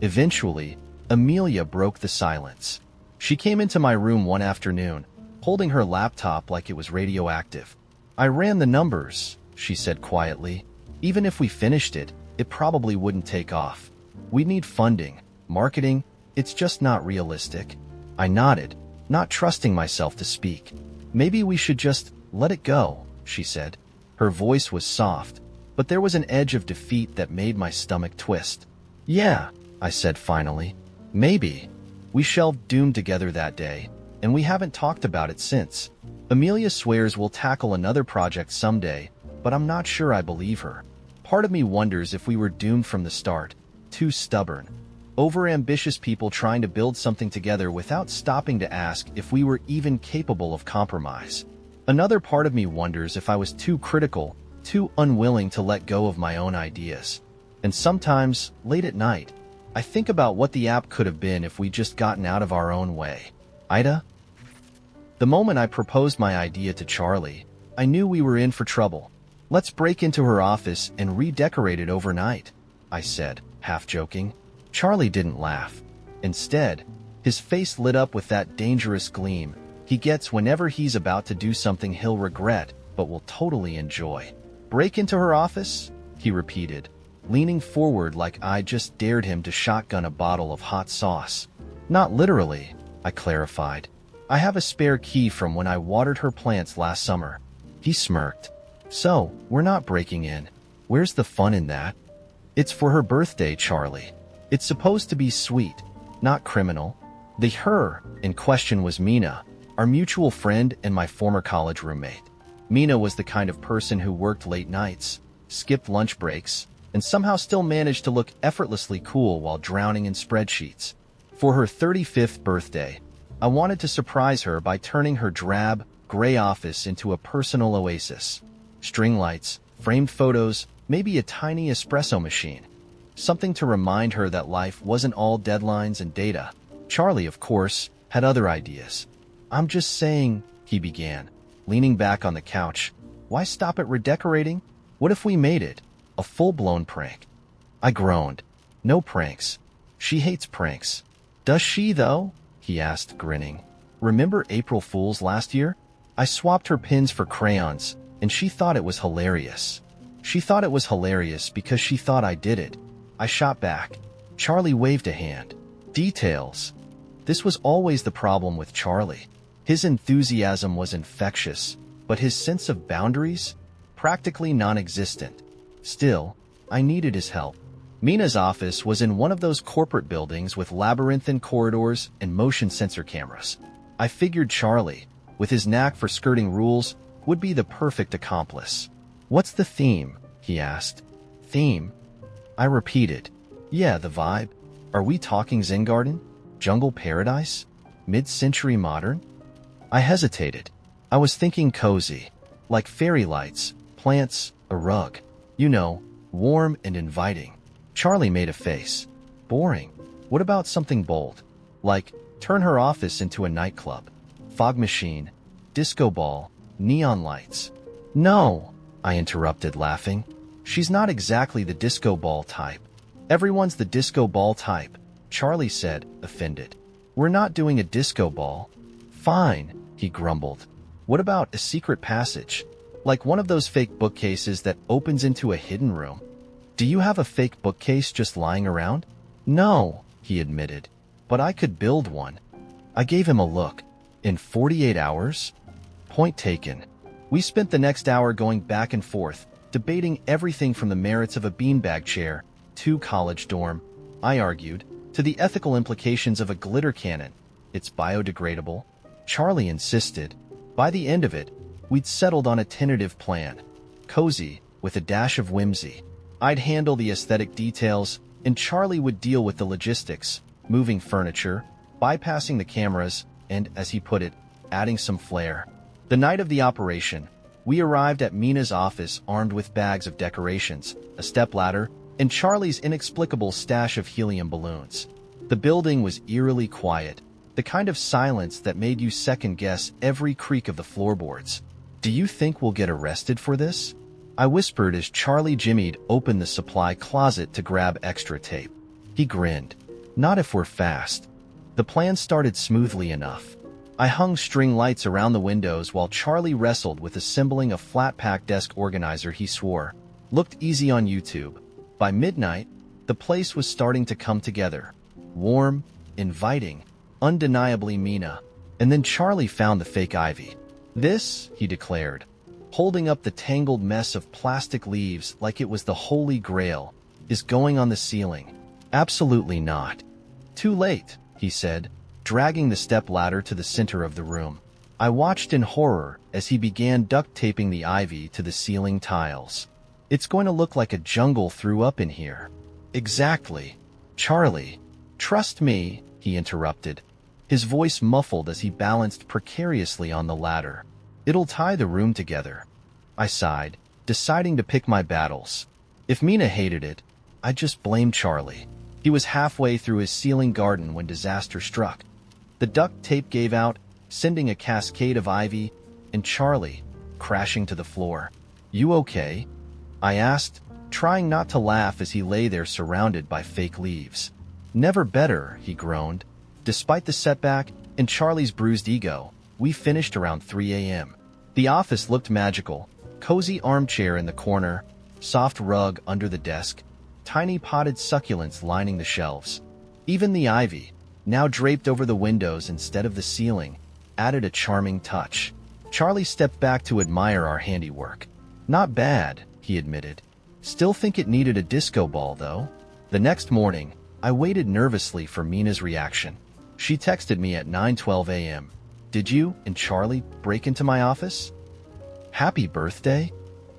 Eventually, Amelia broke the silence. She came into my room one afternoon, holding her laptop like it was radioactive. I ran the numbers, she said quietly. Even if we finished it, it probably wouldn't take off. We need funding, marketing, it's just not realistic. I nodded, not trusting myself to speak. Maybe we should just let it go, she said. Her voice was soft, but there was an edge of defeat that made my stomach twist. Yeah, I said finally. Maybe. We shelved Doom together that day, and we haven't talked about it since. Amelia swears we'll tackle another project someday, but I'm not sure I believe her. Part of me wonders if we were doomed from the start, too stubborn. Over-ambitious people trying to build something together without stopping to ask if we were even capable of compromise. Another part of me wonders if I was too critical, too unwilling to let go of my own ideas. And sometimes, late at night, I think about what the app could have been if we'd just gotten out of our own way. AITA? The moment I proposed my idea to Charlie, I knew we were in for trouble. Let's break into her office and redecorate it overnight, I said, half joking. Charlie didn't laugh. Instead, his face lit up with that dangerous gleam he gets whenever he's about to do something he'll regret but will totally enjoy. Break into her office? He repeated, leaning forward like I just dared him to shotgun a bottle of hot sauce. Not literally, I clarified. I have a spare key from when I watered her plants last summer. He smirked. So, we're not breaking in. Where's the fun in that? It's for her birthday, Charlie. It's supposed to be sweet, not criminal. The her in question was Mina, our mutual friend and my former college roommate. Mina was the kind of person who worked late nights, skipped lunch breaks, and somehow still managed to look effortlessly cool while drowning in spreadsheets. For her 35th birthday, I wanted to surprise her by turning her drab, gray office into a personal oasis. String lights, framed photos, maybe a tiny espresso machine. Something to remind her that life wasn't all deadlines and data. Charlie, of course, had other ideas. I'm just saying, he began, leaning back on the couch. Why stop at redecorating? What if we made it a full-blown prank? I groaned. No pranks. She hates pranks. Does she, though? He asked, grinning. Remember April Fool's last year? I swapped her pins for crayons, and she thought it was hilarious. She thought it was hilarious because she thought I did it. I shot back. Charlie waved a hand. Details. This was always the problem with Charlie. His enthusiasm was infectious, but his sense of boundaries? Practically non-existent. Still, I needed his help. Mina's office was in one of those corporate buildings with labyrinthine corridors and motion sensor cameras. I figured Charlie, with his knack for skirting rules, would be the perfect accomplice. "What's the theme?" he asked. "Theme?" I repeated. "Yeah, the vibe. Are we talking Zen Garden? Jungle Paradise? Mid-century modern?" I hesitated. I was thinking cozy, like fairy lights, plants, a rug. You know, warm and inviting. Charlie made a face. "Boring. What about something bold? Like, turn her office into a nightclub. Fog machine, disco ball, neon lights." "No," I interrupted, laughing. "She's not exactly the disco ball type." "Everyone's the disco ball type," Charlie said, offended. "We're not doing a disco ball." "Fine," he grumbled. "What about a secret passage? Like one of those fake bookcases that opens into a hidden room?" "Do you have a fake bookcase just lying around?" "No," he admitted, "but I could build one." I gave him a look. "In 48 hours? Point taken." We spent the next hour going back and forth, debating everything from the merits of a beanbag chair, to college dorm, I argued, to the ethical implications of a glitter cannon. It's biodegradable. Charlie insisted. By the end of it, we'd settled on a tentative plan. Cozy, with a dash of whimsy. I'd handle the aesthetic details, and Charlie would deal with the logistics, moving furniture, bypassing the cameras, and, as he put it, adding some flair. The night of the operation, we arrived at Mina's office armed with bags of decorations, a stepladder, and Charlie's inexplicable stash of helium balloons. The building was eerily quiet, the kind of silence that made you second-guess every creak of the floorboards. "Do you think we'll get arrested for this?" I whispered as Charlie jimmied open the supply closet to grab extra tape. He grinned. "Not if we're fast." The plan started smoothly enough. I hung string lights around the windows while Charlie wrestled with assembling a flat-pack desk organizer he swore looked easy on YouTube. By midnight, the place was starting to come together. Warm, inviting, undeniably Mina. And then Charlie found the fake ivy. "This," he declared, holding up the tangled mess of plastic leaves like it was the Holy Grail, "is going on the ceiling." "Absolutely not." "Too late," he said, dragging the stepladder to the center of the room. I watched in horror as he began duct taping the ivy to the ceiling tiles. "It's going to look like a jungle threw up in here." "Exactly." "Charlie, trust me," he interrupted, his voice muffled as he balanced precariously on the ladder. "It'll tie the room together." I sighed, deciding to pick my battles. If Mina hated it, I'd just blame Charlie. He was halfway through his ceiling garden when disaster struck. The duct tape gave out, sending a cascade of ivy, and Charlie, crashing to the floor. "You okay?" I asked, trying not to laugh as he lay there surrounded by fake leaves. "Never better," he groaned. Despite the setback and Charlie's bruised ego, we finished around 3 a.m. The office looked magical. Cozy armchair in the corner, soft rug under the desk, tiny potted succulents lining the shelves. Even the ivy, now draped over the windows instead of the ceiling, added a charming touch. Charlie stepped back to admire our handiwork. "Not bad," he admitted. "Still think it needed a disco ball, though." The next morning, I waited nervously for Mina's reaction. She texted me at 9:12 a.m. "Did you and Charlie break into my office?" "Happy birthday?"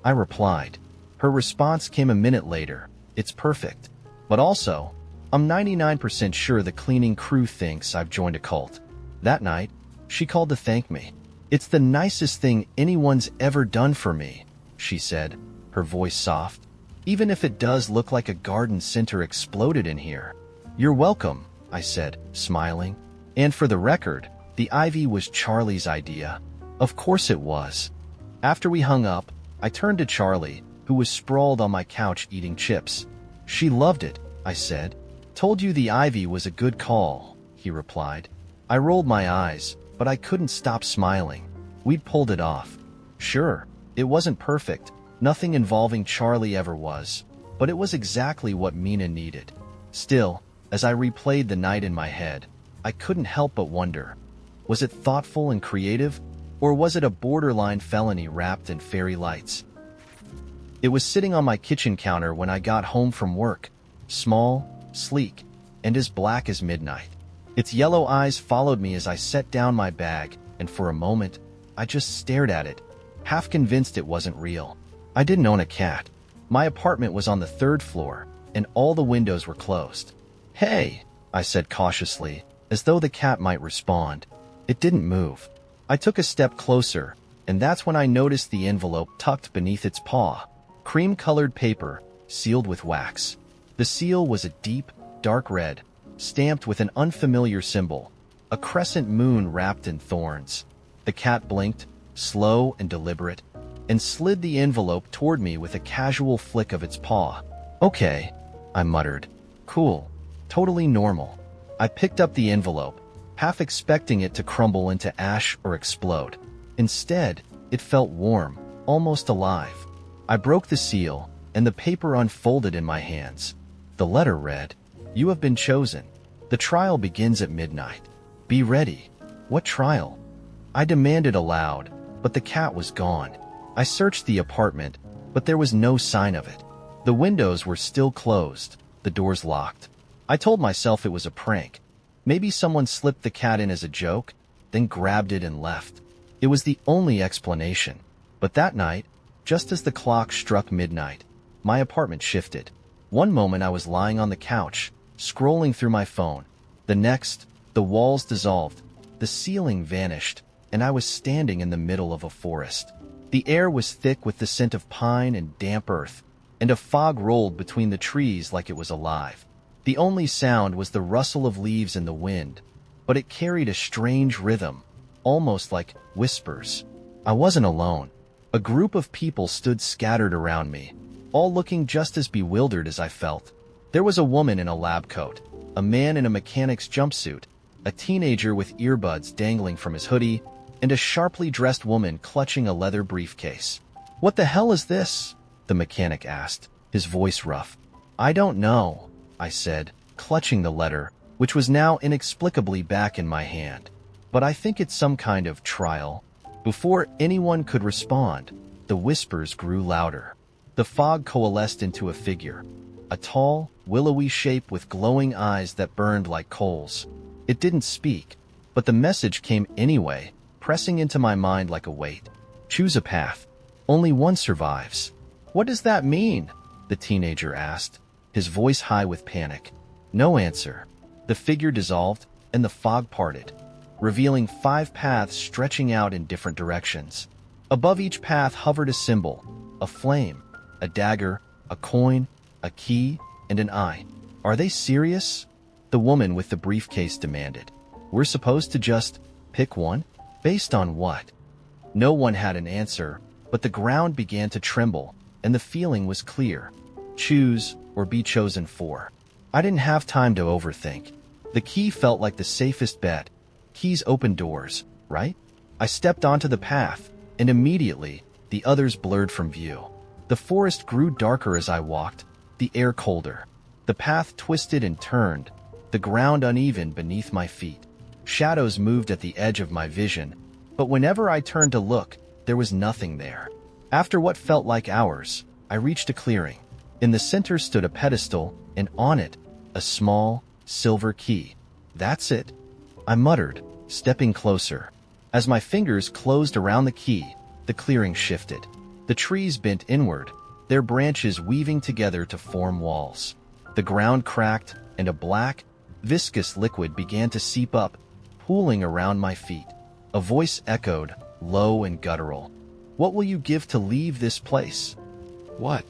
I replied. Her response came a minute later. "It's perfect. But also, I'm 99% sure the cleaning crew thinks I've joined a cult." That night, she called to thank me. "It's the nicest thing anyone's ever done for me," she said, her voice soft. "Even if it does look like a garden center exploded in here." "You're welcome," I said, smiling. "And for the record, the ivy was Charlie's idea." Of course it was. After we hung up, I turned to Charlie, who was sprawled on my couch eating chips. "She loved it," I said. "Told you the ivy was a good call," he replied. I rolled my eyes, but I couldn't stop smiling. We'd pulled it off. "Sure. It wasn't perfect, nothing involving Charlie ever was, but it was exactly what Mina needed. Still, as I replayed the night in my head, I couldn't help but wonder, was it thoughtful and creative, or was it a borderline felony wrapped in fairy lights? It was sitting on my kitchen counter when I got home from work, small, sleek, and as black as midnight. Its yellow eyes followed me as I set down my bag, and for a moment, I just stared at it, half convinced it wasn't real. I didn't own a cat. My apartment was on the 3rd floor, and all the windows were closed. "Hey," I said cautiously, as though the cat might respond. It didn't move. I took a step closer, and that's when I noticed the envelope tucked beneath its paw. Cream-colored paper, sealed with wax. The seal was a deep, dark red, stamped with an unfamiliar symbol, a crescent moon wrapped in thorns. The cat blinked, slow and deliberate, and slid the envelope toward me with a casual flick of its paw. "Okay," I muttered. "Cool. Totally normal." I picked up the envelope, half expecting it to crumble into ash or explode. Instead, it felt warm, almost alive. I broke the seal, and the paper unfolded in my hands. The letter read, "You have been chosen. The trial begins at midnight. Be ready." "What trial?" I demanded aloud, but the cat was gone. I searched the apartment, but there was no sign of it. The windows were still closed, the doors locked. I told myself it was a prank. Maybe someone slipped the cat in as a joke, then grabbed it and left. It was the only explanation. But that night, just as the clock struck midnight, my apartment shifted. One moment I was lying on the couch, scrolling through my phone. The next, the walls dissolved, the ceiling vanished, and I was standing in the middle of a forest. The air was thick with the scent of pine and damp earth, and a fog rolled between the trees like it was alive. The only sound was the rustle of leaves in the wind, but it carried a strange rhythm, almost like whispers. I wasn't alone. A group of people stood scattered around me, all looking just as bewildered as I felt. There was a woman in a lab coat, a man in a mechanic's jumpsuit, a teenager with earbuds dangling from his hoodie, and a sharply dressed woman clutching a leather briefcase. "What the hell is this?" the mechanic asked, his voice rough. "I don't know," I said, clutching the letter, which was now inexplicably back in my hand. "But I think it's some kind of trial." Before anyone could respond, the whispers grew louder. The fog coalesced into a figure, a tall, willowy shape with glowing eyes that burned like coals. It didn't speak, but the message came anyway, pressing into my mind like a weight. "Choose a path. Only one survives." "What does that mean?" the teenager asked, his voice high with panic. No answer. The figure dissolved, and the fog parted, revealing 5 paths stretching out in different directions. Above each path hovered a symbol, a flame, a dagger, a coin, a key, and an eye. "Are they serious?" the woman with the briefcase demanded. "We're supposed to just pick one? Based on what?" No one had an answer, but the ground began to tremble, and the feeling was clear. Choose or be chosen for. I didn't have time to overthink. The key felt like the safest bet. Keys open doors, right? I stepped onto the path, and immediately, the others blurred from view. The forest grew darker as I walked, the air colder. The path twisted and turned, the ground uneven beneath my feet. Shadows moved at the edge of my vision, but whenever I turned to look, there was nothing there. After what felt like hours, I reached a clearing. In the center stood a pedestal, and on it, a small, silver key. "That's it," I muttered, stepping closer. As my fingers closed around the key, the clearing shifted. The trees bent inward, their branches weaving together to form walls. The ground cracked, and a black, viscous liquid began to seep up, pooling around my feet. A voice echoed, low and guttural. "What will you give to leave this place?" "What?"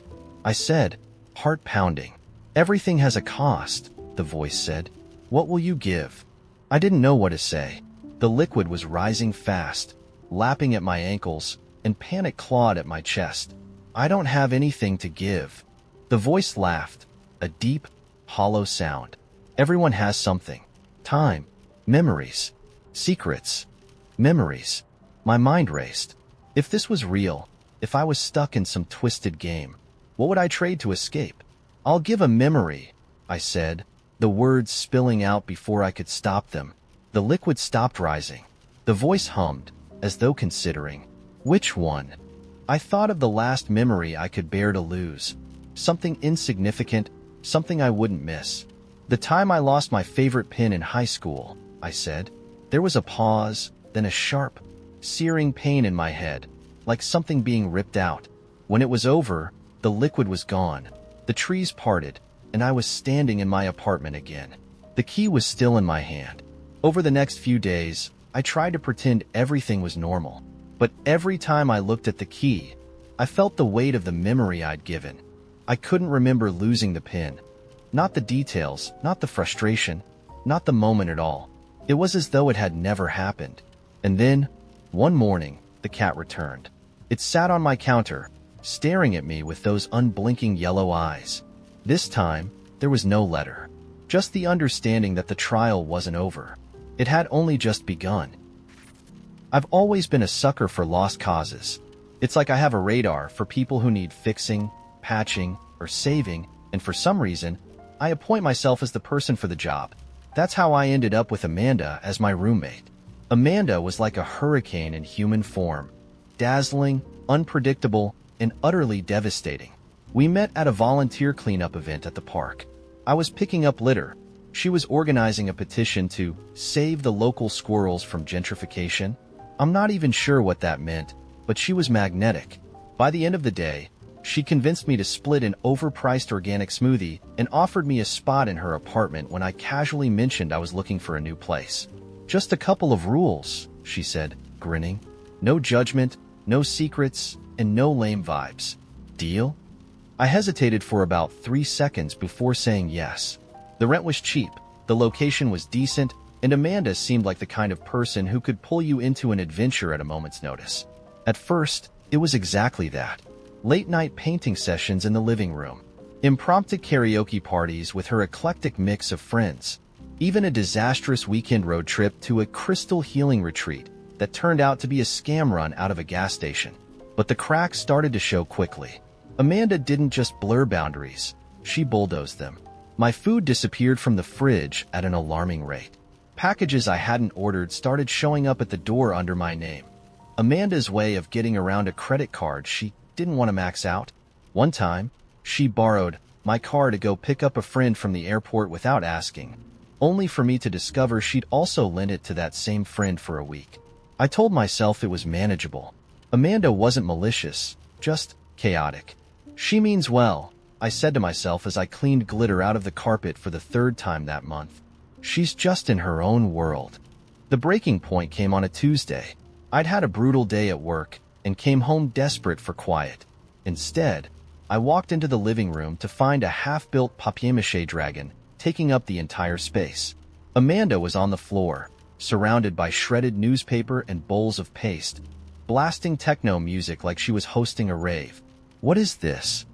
I said, heart pounding. "Everything has a cost," the voice said. "What will you give?" I didn't know what to say. The liquid was rising fast, lapping at my ankles, and panic clawed at my chest. "I don't have anything to give." The voice laughed, a deep, hollow sound. "Everyone has something. Time, memories, secrets, memories." My mind raced. If this was real, If I was stuck in some twisted game, what would I trade to escape? I'll give a memory, I said, the words spilling out before I could stop them. The liquid stopped rising. The voice hummed, as though considering. Which one? I thought of the last memory I could bear to lose. Something insignificant, something I wouldn't miss. The time I lost my favorite pen in high school, I said. There was a pause, then a sharp, searing pain in my head, like something being ripped out. When it was over, the liquid was gone. The trees parted, and I was standing in my apartment again. The key was still in my hand. Over the next few days, I tried to pretend everything was normal. But every time I looked at the key, I felt the weight of the memory I'd given. I couldn't remember losing the pen. Not the details, not the frustration, not the moment at all. It was as though it had never happened. And then, one morning, the cat returned. It sat on my counter, staring at me with those unblinking yellow eyes. This time, there was no letter. Just the understanding that the trial wasn't over. It had only just begun. I've always been a sucker for lost causes. It's like I have a radar for people who need fixing, patching, or saving, and for some reason, I appoint myself as the person for the job. That's how I ended up with Amanda as my roommate. Amanda was like a hurricane in human form. Dazzling, unpredictable, and utterly devastating. We met at a volunteer cleanup event at the park. I was picking up litter. She was organizing a petition to save the local squirrels from gentrification. I'm not even sure what that meant, but she was magnetic. By the end of the day, she convinced me to split an overpriced organic smoothie and offered me a spot in her apartment when I casually mentioned I was looking for a new place. Just a couple of rules, she said, grinning. No judgment, no secrets, and no lame vibes. Deal? I hesitated for about 3 seconds before saying yes. The rent was cheap, the location was decent, and Amanda seemed like the kind of person who could pull you into an adventure at a moment's notice. At first, it was exactly that. Late-night painting sessions in the living room, impromptu karaoke parties with her eclectic mix of friends, even a disastrous weekend road trip to a crystal healing retreat that turned out to be a scam run out of a gas station. But the cracks started to show quickly. Amanda didn't just blur boundaries, she bulldozed them. My food disappeared from the fridge at an alarming rate. Packages I hadn't ordered started showing up at the door under my name. Amanda's way of getting around a credit card she didn't want to max out. One time, she borrowed my car to go pick up a friend from the airport without asking, only for me to discover she'd also lent it to that same friend for a week. I told myself it was manageable. Amanda wasn't malicious, just chaotic. She means well, I said to myself as I cleaned glitter out of the carpet for the 3rd time that month. She's just in her own world. The breaking point came on a Tuesday. I'd had a brutal day at work and came home desperate for quiet. Instead, I walked into the living room to find a half-built papier-mâché dragon taking up the entire space. Amanda was on the floor, surrounded by shredded newspaper and bowls of paste, blasting techno music like she was hosting a rave. "What is this?"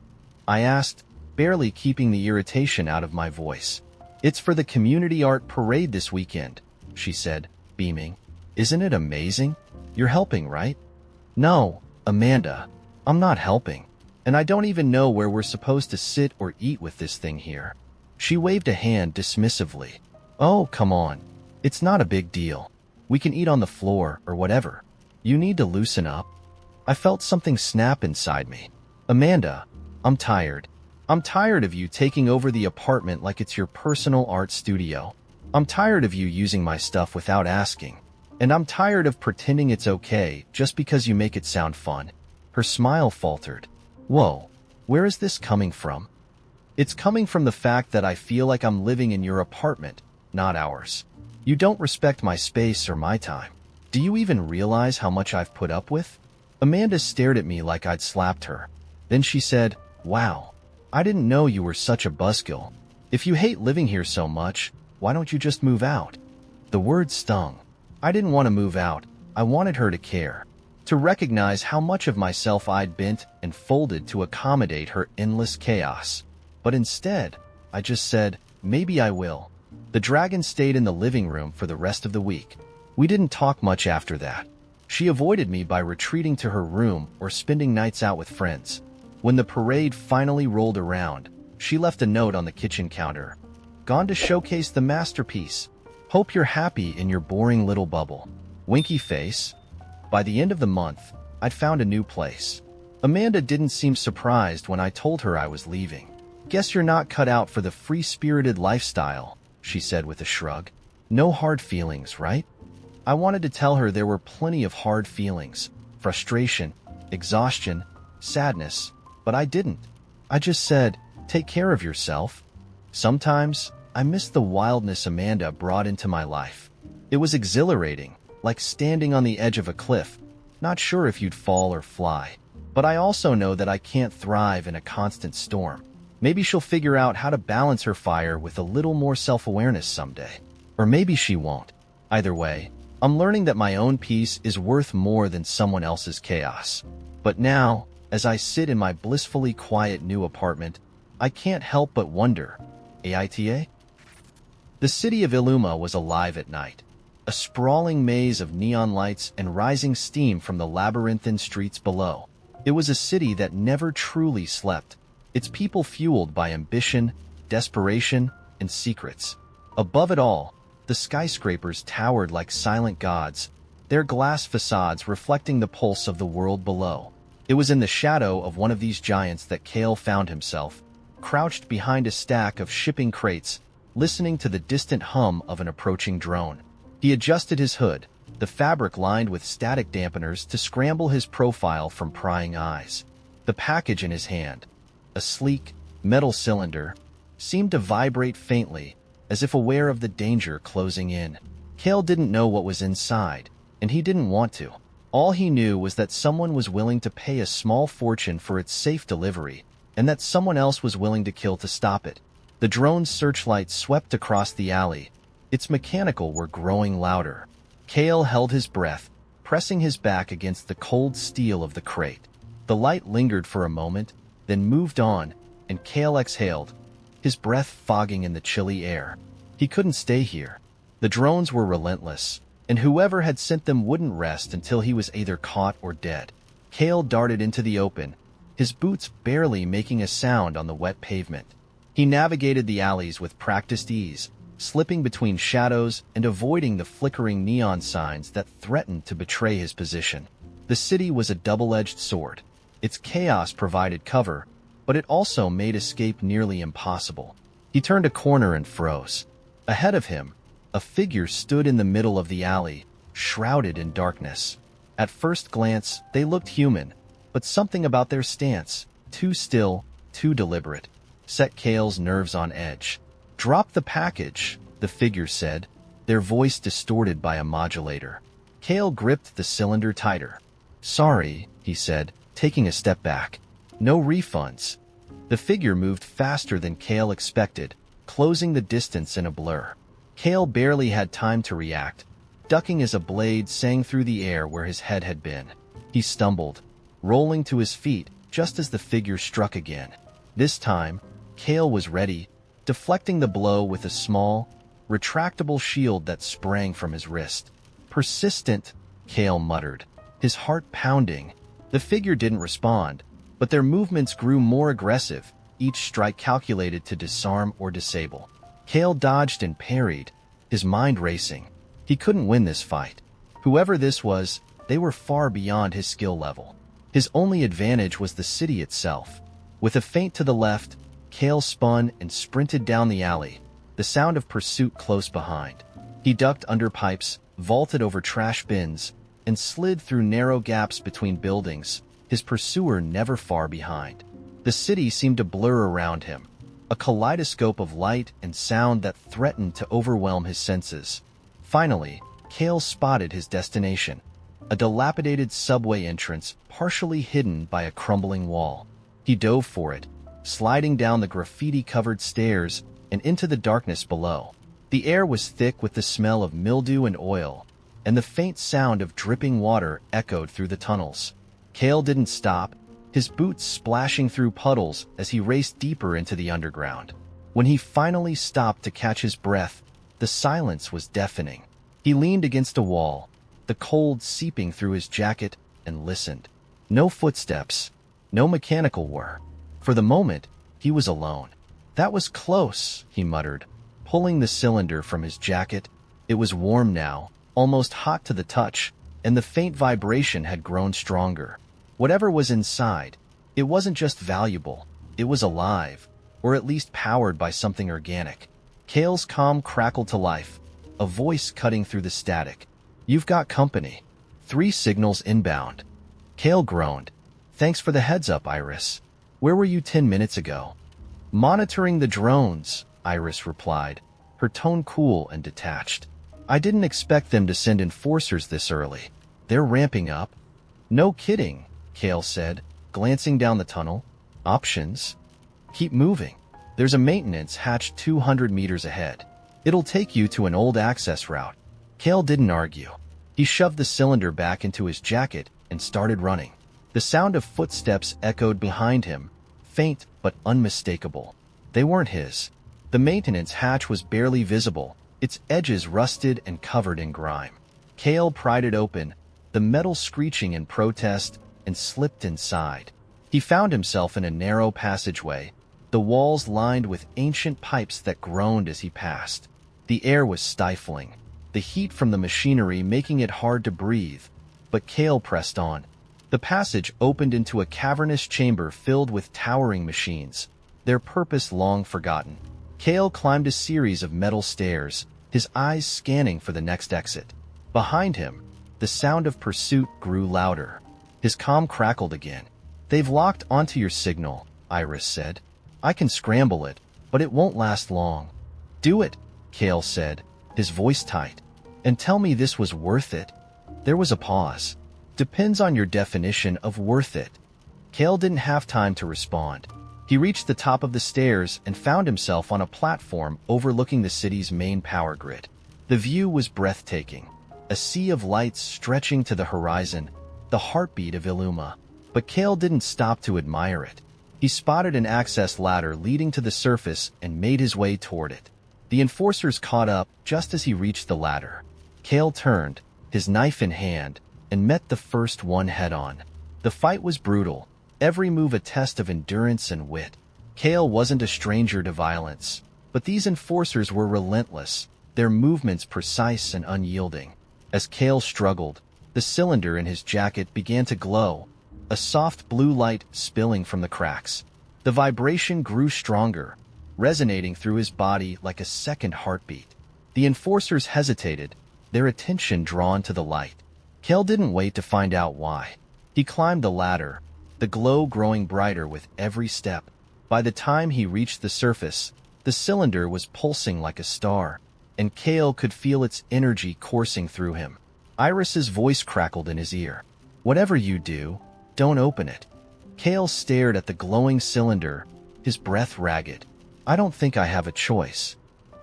I asked, barely keeping the irritation out of my voice. "It's for the community art parade this weekend," she said, beaming. "Isn't it amazing? You're helping, right?" "No, Amanda, I'm not helping. And I don't even know where we're supposed to sit or eat with this thing here." She waved a hand dismissively. "Oh, come on. It's not a big deal. We can eat on the floor or whatever. You need to loosen up." I felt something snap inside me. "Amanda, I'm tired. I'm tired of you taking over the apartment like it's your personal art studio. I'm tired of you using my stuff without asking. And I'm tired of pretending it's okay just because you make it sound fun." Her smile faltered. "Whoa, where is this coming from?" "It's coming from the fact that I feel like I'm living in your apartment, not ours. You don't respect my space or my time. Do you even realize how much I've put up with?" Amanda stared at me like I'd slapped her. Then she said, "Wow, I didn't know you were such a buzzkill. If you hate living here so much, why don't you just move out?" The word stung. I didn't want to move out. I wanted her to care, to recognize how much of myself I'd bent and folded to accommodate her endless chaos. But instead, I just said, "Maybe I will." The dragon stayed in the living room for the rest of the week. We didn't talk much after that. She avoided me by retreating to her room or spending nights out with friends. When the parade finally rolled around, she left a note on the kitchen counter. Gone to showcase the masterpiece. Hope you're happy in your boring little bubble. Winky face. By the end of the month, I'd found a new place. Amanda didn't seem surprised when I told her I was leaving. Guess you're not cut out for the free-spirited lifestyle, she said with a shrug. No hard feelings, right? I wanted to tell her there were plenty of hard feelings, frustration, exhaustion, sadness, but I didn't. I just said, take care of yourself. Sometimes, I miss the wildness Amanda brought into my life. It was exhilarating, like standing on the edge of a cliff, not sure if you'd fall or fly. But I also know that I can't thrive in a constant storm. Maybe she'll figure out how to balance her fire with a little more self-awareness someday. Or maybe she won't. Either way, I'm learning that my own peace is worth more than someone else's chaos. But now, as I sit in my blissfully quiet new apartment, I can't help but wonder, AITA? The city of Illuma was alive at night. A sprawling maze of neon lights and rising steam from the labyrinthine streets below. It was a city that never truly slept, its people fueled by ambition, desperation, and secrets. Above it all, the skyscrapers towered like silent gods, their glass facades reflecting the pulse of the world below. It was in the shadow of one of these giants that Kale found himself, crouched behind a stack of shipping crates, listening to the distant hum of an approaching drone. He adjusted his hood, the fabric lined with static dampeners to scramble his profile from prying eyes. The package in his hand, a sleek, metal cylinder, seemed to vibrate faintly, as if aware of the danger closing in. Kale didn't know what was inside, and he didn't want to. All he knew was that someone was willing to pay a small fortune for its safe delivery, and that someone else was willing to kill to stop it. The drone's searchlight swept across the alley. Its mechanical were growing louder. Kale held his breath, pressing his back against the cold steel of the crate. The light lingered for a moment, then moved on, and Kale exhaled, his breath fogging in the chilly air. He couldn't stay here. The drones were relentless, and whoever had sent them wouldn't rest until he was either caught or dead. Kale darted into the open, his boots barely making a sound on the wet pavement. He navigated the alleys with practiced ease, slipping between shadows and avoiding the flickering neon signs that threatened to betray his position. The city was a double-edged sword. Its chaos provided cover, but it also made escape nearly impossible. He turned a corner and froze. Ahead of him, a figure stood in the middle of the alley, shrouded in darkness. At first glance, they looked human, but something about their stance, too still, too deliberate, set Kale's nerves on edge. "Drop the package," the figure said, their voice distorted by a modulator. Kale gripped the cylinder tighter. "Sorry," he said, taking a step back. "No refunds." The figure moved faster than Kale expected, closing the distance in a blur. Kale barely had time to react, ducking as a blade sang through the air where his head had been. He stumbled, rolling to his feet just as the figure struck again. This time, Kale was ready, deflecting the blow with a small, retractable shield that sprang from his wrist. "Persistent," Kale muttered, his heart pounding. The figure didn't respond, but their movements grew more aggressive, each strike calculated to disarm or disable. Kale dodged and parried, his mind racing. He couldn't win this fight. Whoever this was, they were far beyond his skill level. His only advantage was the city itself. With a feint to the left, Kale spun and sprinted down the alley, the sound of pursuit close behind. He ducked under pipes, vaulted over trash bins, and slid through narrow gaps between buildings, his pursuer never far behind. The city seemed to blur around him, a kaleidoscope of light and sound that threatened to overwhelm his senses. Finally, Kale spotted his destination, a dilapidated subway entrance partially hidden by a crumbling wall. He dove for it, sliding down the graffiti-covered stairs and into the darkness below. The air was thick with the smell of mildew and oil, and the faint sound of dripping water echoed through the tunnels. Kale didn't stop, his boots splashing through puddles as he raced deeper into the underground. When he finally stopped to catch his breath, the silence was deafening. He leaned against a wall, the cold seeping through his jacket, and listened. No footsteps, no mechanical whir. For the moment, he was alone. "That was close," he muttered, pulling the cylinder from his jacket. It was warm now, almost hot to the touch, and the faint vibration had grown stronger. Whatever was inside, it wasn't just valuable, it was alive, or at least powered by something organic. Kale's comm crackled to life, a voice cutting through the static. "You've got company. 3 signals inbound." Kale groaned. "Thanks for the heads up, Iris. Where were you 10 minutes ago?" "Monitoring the drones," Iris replied, her tone cool and detached. "I didn't expect them to send enforcers this early. They're ramping up." "No kidding," Kale said, glancing down the tunnel. "Options? Keep moving. There's a maintenance hatch 200 meters ahead. It'll take you to an old access route." Kale didn't argue. He shoved the cylinder back into his jacket and started running. The sound of footsteps echoed behind him, faint but unmistakable. They weren't his. The maintenance hatch was barely visible, its edges rusted and covered in grime. Kale pried it open, the metal screeching in protest, and slipped inside. He found himself in a narrow passageway, the walls lined with ancient pipes that groaned as he passed. The air was stifling, the heat from the machinery making it hard to breathe, but Kale pressed on. The passage opened into a cavernous chamber filled with towering machines, their purpose long forgotten. Kale climbed a series of metal stairs, his eyes scanning for the next exit. Behind him, the sound of pursuit grew louder. His comm crackled again. "They've locked onto your signal," Iris said. "I can scramble it, but it won't last long." "Do it," Kale said, his voice tight. "And tell me this was worth it." There was a pause. "Depends on your definition of worth it." Kale didn't have time to respond. He reached the top of the stairs and found himself on a platform overlooking the city's main power grid. The view was breathtaking, a sea of lights stretching to the horizon, the heartbeat of Illuma. But Kale didn't stop to admire it. He spotted an access ladder leading to the surface and made his way toward it. The enforcers caught up just as he reached the ladder. Kale turned, his knife in hand, and met the first one head-on. The fight was brutal, every move a test of endurance and wit. Kale wasn't a stranger to violence, but these enforcers were relentless, their movements precise and unyielding. As Kale struggled, the cylinder in his jacket began to glow, a soft blue light spilling from the cracks. The vibration grew stronger, resonating through his body like a second heartbeat. The enforcers hesitated, their attention drawn to the light. Kale didn't wait to find out why. He climbed the ladder, the glow growing brighter with every step. By the time he reached the surface, the cylinder was pulsing like a star, and Kale could feel its energy coursing through him. Iris's voice crackled in his ear. "Whatever you do, don't open it." Kale stared at the glowing cylinder, his breath ragged. "I don't think I have a choice."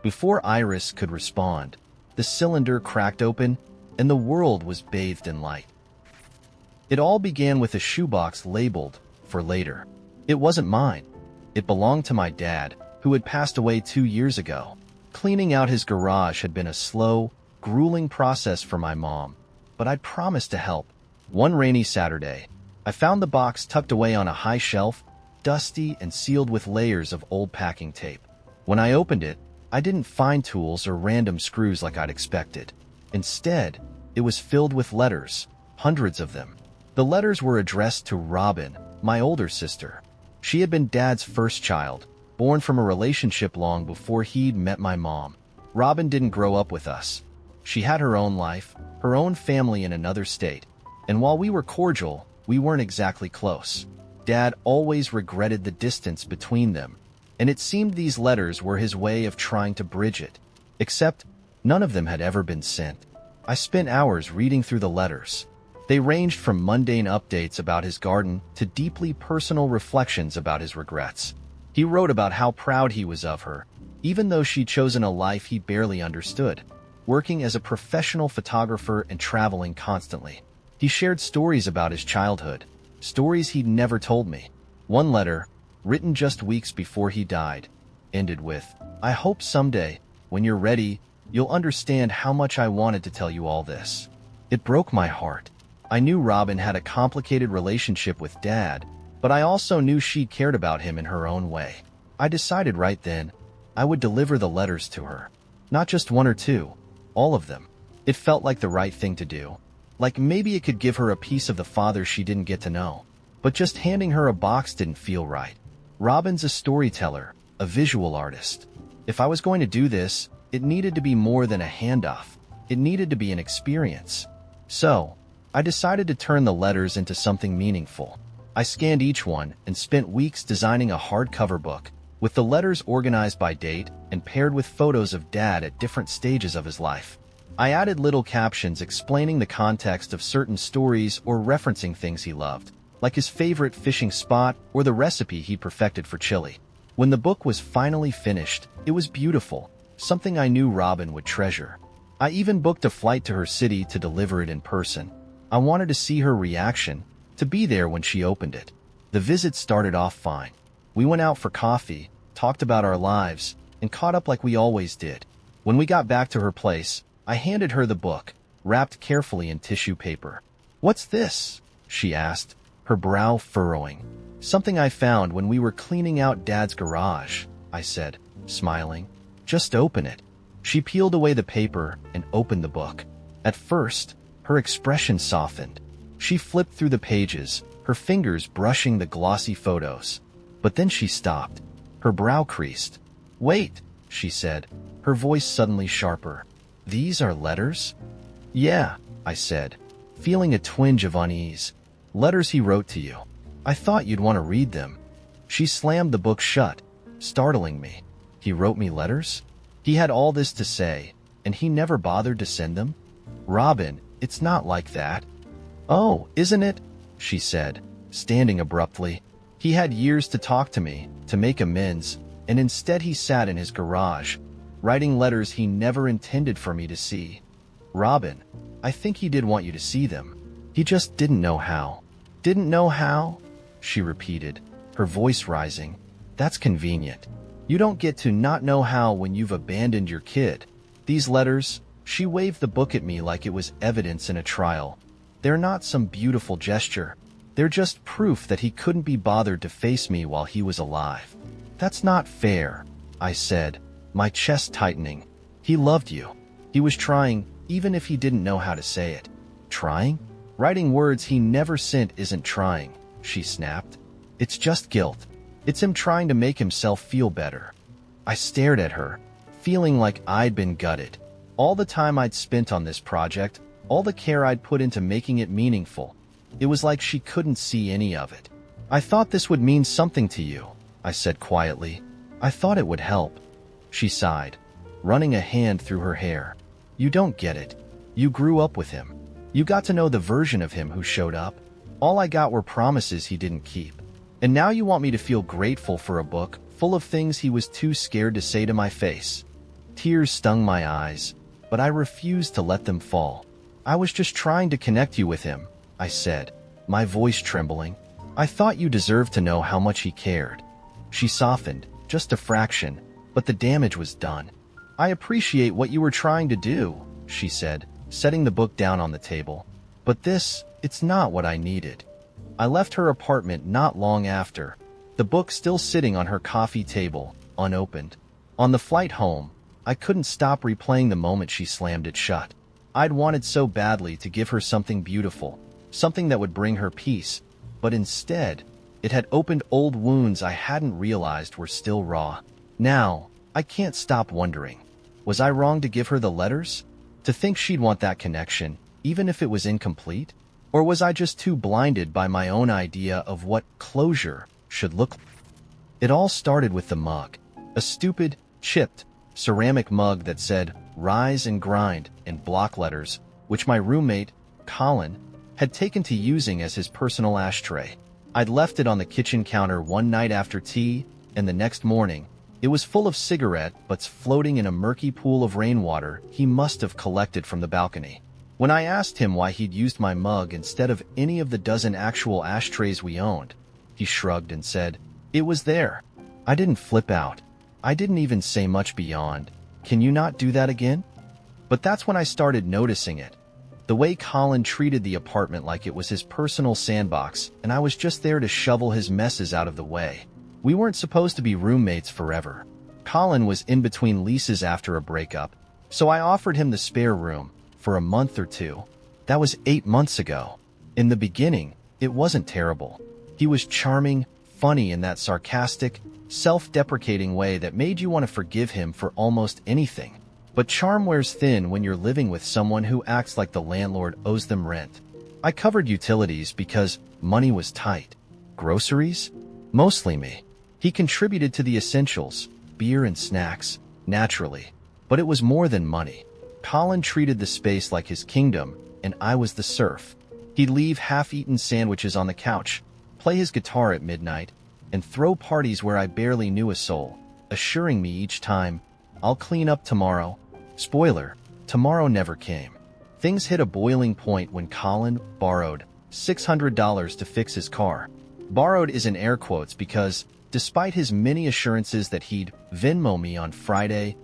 Before Iris could respond, the cylinder cracked open, and the world was bathed in light. It all began with a shoebox labeled, "For later." It wasn't mine. It belonged to my dad, who had passed away 2 years ago. Cleaning out his garage had been a slow, grueling process for my mom, but I'd promised to help. One rainy Saturday, I found the box tucked away on a high shelf, dusty and sealed with layers of old packing tape. When I opened it, I didn't find tools or random screws like I'd expected. Instead, it was filled with letters, hundreds of them. The letters were addressed to Robin, my older sister. She had been Dad's first child, born from a relationship long before he'd met my mom. Robin didn't grow up with us. She had her own life, her own family in another state, and while we were cordial, we weren't exactly close. Dad always regretted the distance between them, and it seemed these letters were his way of trying to bridge it. Except, none of them had ever been sent. I spent hours reading through the letters. They ranged from mundane updates about his garden to deeply personal reflections about his regrets. He wrote about how proud he was of her, even though she'd chosen a life he barely understood, working as a professional photographer and traveling constantly. He shared stories about his childhood, stories he'd never told me. One letter, written just weeks before he died, ended with, "I hope someday, when you're ready, you'll understand how much I wanted to tell you all this." It broke my heart. I knew Robin had a complicated relationship with Dad, but I also knew she cared about him in her own way. I decided right then I would deliver the letters to her. Not just one or two, all of them. It felt like the right thing to do. Like maybe it could give her a piece of the father she didn't get to know. But just handing her a box didn't feel right. Robin's a storyteller, a visual artist. If I was going to do this, it needed to be more than a handoff. It needed to be an experience. So, I decided to turn the letters into something meaningful. I scanned each one and spent weeks designing a hardcover book, with the letters organized by date and paired with photos of Dad at different stages of his life. I added little captions explaining the context of certain stories or referencing things he loved, like his favorite fishing spot or the recipe he perfected for chili. When the book was finally finished, it was beautiful, something I knew Robin would treasure. I even booked a flight to her city to deliver it in person. I wanted to see her reaction, to be there when she opened it. The visit started off fine. We went out for coffee, talked about our lives, and caught up like we always did. When we got back to her place, I handed her the book, wrapped carefully in tissue paper. "What's this?" she asked, her brow furrowing. "Something I found when we were cleaning out Dad's garage," I said, smiling. "Just open it." She peeled away the paper and opened the book. At first, her expression softened. She flipped through the pages, her fingers brushing the glossy photos. But then she stopped. Her brow creased. "Wait," she said, her voice suddenly sharper. "These are letters?" "Yeah," I said, feeling a twinge of unease. "Letters he wrote to you. I thought you'd want to read them." She slammed the book shut, startling me. "He wrote me letters? He had all this to say, and he never bothered to send them?" "Robin, it's not like that." "Oh, isn't it?" she said, standing abruptly. "He had years to talk to me, to make amends, and instead he sat in his garage, writing letters he never intended for me to see." "Robin, I think he did want you to see them. He just didn't know how." "Didn't know how?" she repeated, her voice rising. "That's convenient. You don't get to not know how when you've abandoned your kid. These letters," she waved the book at me like it was evidence in a trial. "They're not some beautiful gesture. They're just proof that he couldn't be bothered to face me while he was alive." "That's not fair," I said, my chest tightening. "He loved you. He was trying, even if he didn't know how to say it." "Trying? Writing words he never sent isn't trying," she snapped. "It's just guilt. It's him trying to make himself feel better." I stared at her, feeling like I'd been gutted. All the time I'd spent on this project, all the care I'd put into making it meaningful, it was like she couldn't see any of it. "I thought this would mean something to you," I said quietly. "I thought it would help." She sighed, running a hand through her hair. "You don't get it. You grew up with him. You got to know the version of him who showed up. All I got were promises he didn't keep. And now you want me to feel grateful for a book full of things he was too scared to say to my face." Tears stung my eyes, but I refused to let them fall. "I was just trying to connect you with him," I said, my voice trembling. "I thought you deserved to know how much he cared." She softened, just a fraction, but the damage was done. "I appreciate what you were trying to do," she said, setting the book down on the table. "But this, it's not what I needed." I left her apartment not long after, the book still sitting on her coffee table, unopened. On the flight home, I couldn't stop replaying the moment she slammed it shut. I'd wanted so badly to give her something beautiful, something that would bring her peace, but instead, it had opened old wounds I hadn't realized were still raw. Now, I can't stop wondering, was I wrong to give her the letters? To think she'd want that connection, even if it was incomplete? Or was I just too blinded by my own idea of what closure should look like? It all started with the mug, a stupid, chipped, ceramic mug that said, "Rise and Grind" in block letters, which my roommate, Colin, had taken to using as his personal ashtray. I'd left it on the kitchen counter one night after tea, and the next morning, it was full of cigarette butts floating in a murky pool of rainwater he must have collected from the balcony. When I asked him why he'd used my mug instead of any of the dozen actual ashtrays we owned, he shrugged and said, "It was there." I didn't flip out. I didn't even say much beyond, "Can you not do that again?" But that's when I started noticing it. The way Colin treated the apartment like it was his personal sandbox, and I was just there to shovel his messes out of the way. We weren't supposed to be roommates forever. Colin was in between leases after a breakup, so I offered him the spare room for a month or two. That was 8 months ago. In the beginning, it wasn't terrible. He was charming, funny in that sarcastic, self-deprecating way that made you want to forgive him for almost anything. But charm wears thin when you're living with someone who acts like the landlord owes them rent. I covered utilities because money was tight. Groceries? Mostly me. He contributed to the essentials, beer and snacks, naturally. But it was more than money. Colin treated the space like his kingdom, and I was the serf. He'd leave half-eaten sandwiches on the couch, play his guitar at midnight, and throw parties where I barely knew a soul, assuring me each time, "I'll clean up tomorrow." Spoiler, tomorrow never came. Things hit a boiling point when Colin borrowed $600 to fix his car. Borrowed is in air quotes because, despite his many assurances that he'd Venmo me on Friday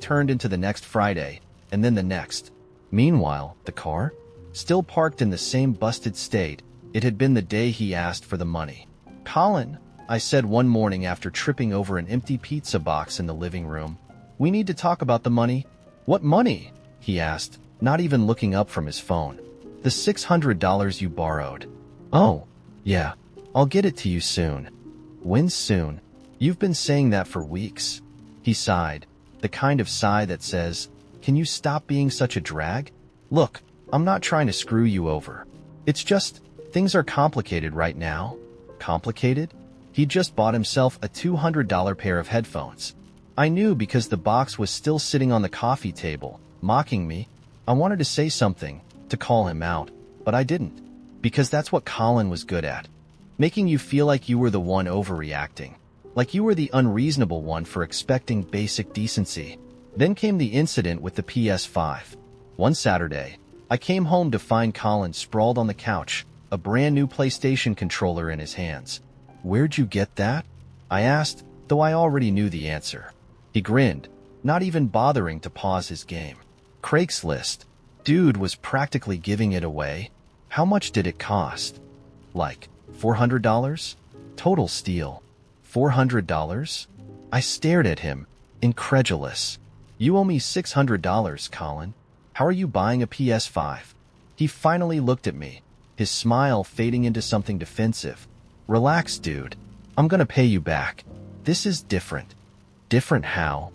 turned into the next Friday, and then the next. Meanwhile, the car? Still parked in the same busted state it had been the day he asked for the money. "Colin," I said one morning after tripping over an empty pizza box in the living room, "we need to talk about the money." "What money?" he asked, not even looking up from his phone. "The $600 you borrowed." "Oh, yeah, I'll get it to you soon." "When soon? You've been saying that for weeks." He sighed, the kind of sigh that says, "Can you stop being such a drag? Look, I'm not trying to screw you over. It's just, things are complicated right now." Complicated? He just bought himself a $200 pair of headphones. I knew because the box was still sitting on the coffee table, mocking me. I wanted to say something, to call him out, but I didn't. Because that's what Colin was good at. Making you feel like you were the one overreacting. Like you were the unreasonable one for expecting basic decency. Then came the incident with the PS5. One Saturday, I came home to find Colin sprawled on the couch, a brand new PlayStation controller in his hands. "Where'd you get that?" I asked, though I already knew the answer. He grinned, not even bothering to pause his game. "Craigslist." Dude was practically giving it away. How much did it cost? Like $400? Total steal. $400? I stared at him, incredulous. "You owe me $600, Colin. How are you buying a PS5? He finally looked at me, his smile fading into something defensive. "Relax, dude. I'm gonna pay you back. This is different." "Different how?"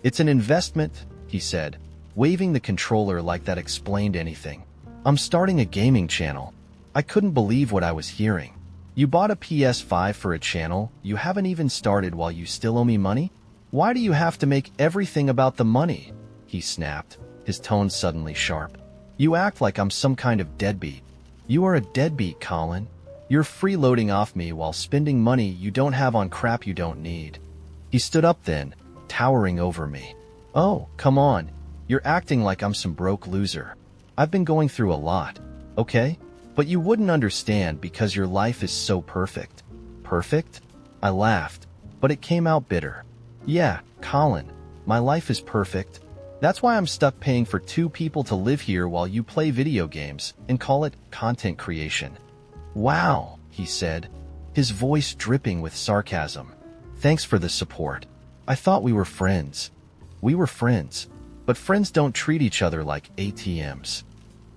"It's an investment," he said, waving the controller like that explained anything. "I'm starting a gaming channel." I couldn't believe what I was hearing. "You bought a PS5 for a channel you haven't even started while you still owe me money? Why do you have to make everything about the money?" he snapped, his tone suddenly sharp. "You act like I'm some kind of deadbeat." "You are a deadbeat, Colin. You're freeloading off me while spending money you don't have on crap you don't need." He stood up then, towering over me. "Oh, come on. You're acting like I'm some broke loser. I've been going through a lot, okay? But you wouldn't understand because your life is so perfect." "Perfect?" I laughed, but it came out bitter. "Yeah, Colin, my life is perfect. That's why I'm stuck paying for 2 people to live here while you play video games and call it content creation." "Wow," he said, his voice dripping with sarcasm. "Thanks for the support. I thought we were friends." "We were friends, but friends don't treat each other like ATMs.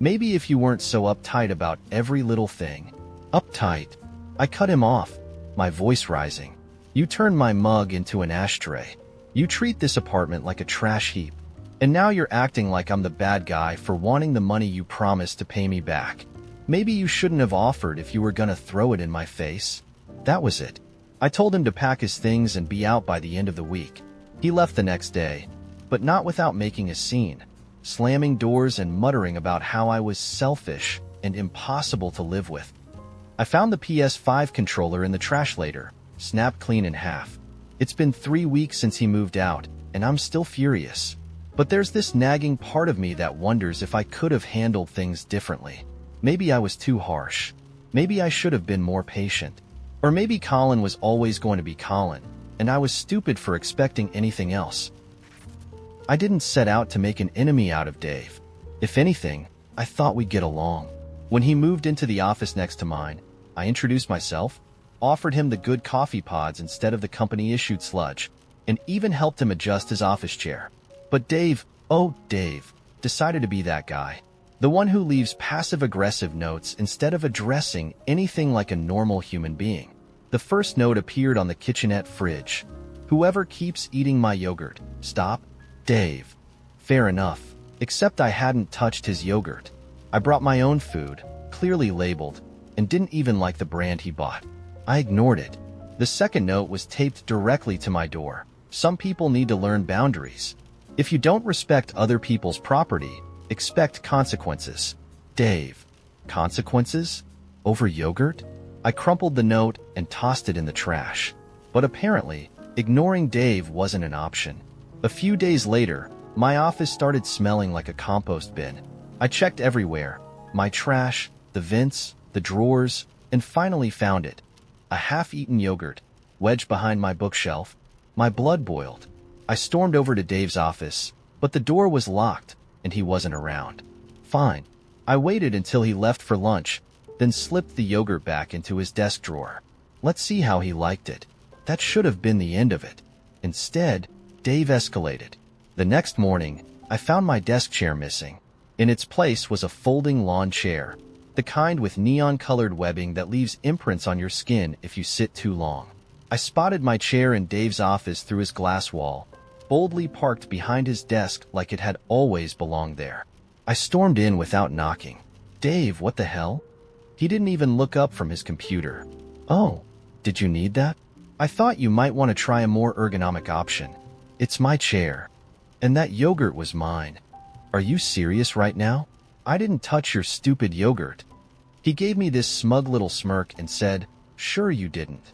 Maybe if you weren't so uptight about every little thing." "Uptight?" I cut him off, my voice rising. "You turned my mug into an ashtray. You treat this apartment like a trash heap. And now you're acting like I'm the bad guy for wanting the money you promised to pay me back. Maybe you shouldn't have offered if you were gonna throw it in my face." That was it. I told him to pack his things and be out by the end of the week. He left the next day, but not without making a scene, slamming doors and muttering about how I was selfish and impossible to live with. I found the PS5 controller in the trash later, snapped clean in half. It's been 3 weeks since he moved out, and I'm still furious. But there's this nagging part of me that wonders if I could have handled things differently. Maybe I was too harsh. Maybe I should have been more patient. Or maybe Colin was always going to be Colin, and I was stupid for expecting anything else. I didn't set out to make an enemy out of Dave. If anything, I thought we'd get along. When he moved into the office next to mine, I introduced myself, offered him the good coffee pods instead of the company-issued sludge, and even helped him adjust his office chair. But Dave, oh Dave, decided to be that guy. The one who leaves passive-aggressive notes instead of addressing anything like a normal human being. The first note appeared on the kitchenette fridge. Whoever keeps eating my yogurt, stop. Dave. Fair enough, except I hadn't touched his yogurt. I brought my own food, clearly labeled, and didn't even like the brand he bought. I ignored it. The second note was taped directly to my door. Some people need to learn boundaries. If you don't respect other people's property, expect consequences. Dave. Consequences? Over yogurt? I crumpled the note and tossed it in the trash. But apparently, ignoring Dave wasn't an option. A few days later, my office started smelling like a compost bin. I checked everywhere, my trash, the vents, the drawers, and finally found it. A half-eaten yogurt, wedged behind my bookshelf. My blood boiled. I stormed over to Dave's office, but the door was locked, and he wasn't around. Fine. I waited until he left for lunch, then slipped the yogurt back into his desk drawer. Let's see how he liked it. That should have been the end of it. Instead, Dave escalated. The next morning, I found my desk chair missing. In its place was a folding lawn chair, the kind with neon-colored webbing that leaves imprints on your skin if you sit too long. I spotted my chair in Dave's office through his glass wall, boldly parked behind his desk like it had always belonged there. I stormed in without knocking. Dave, what the hell? He didn't even look up from his computer. Oh, did you need that? I thought you might want to try a more ergonomic option. It's my chair. And that yogurt was mine. Are you serious right now? I didn't touch your stupid yogurt. He gave me this smug little smirk and said, sure you didn't.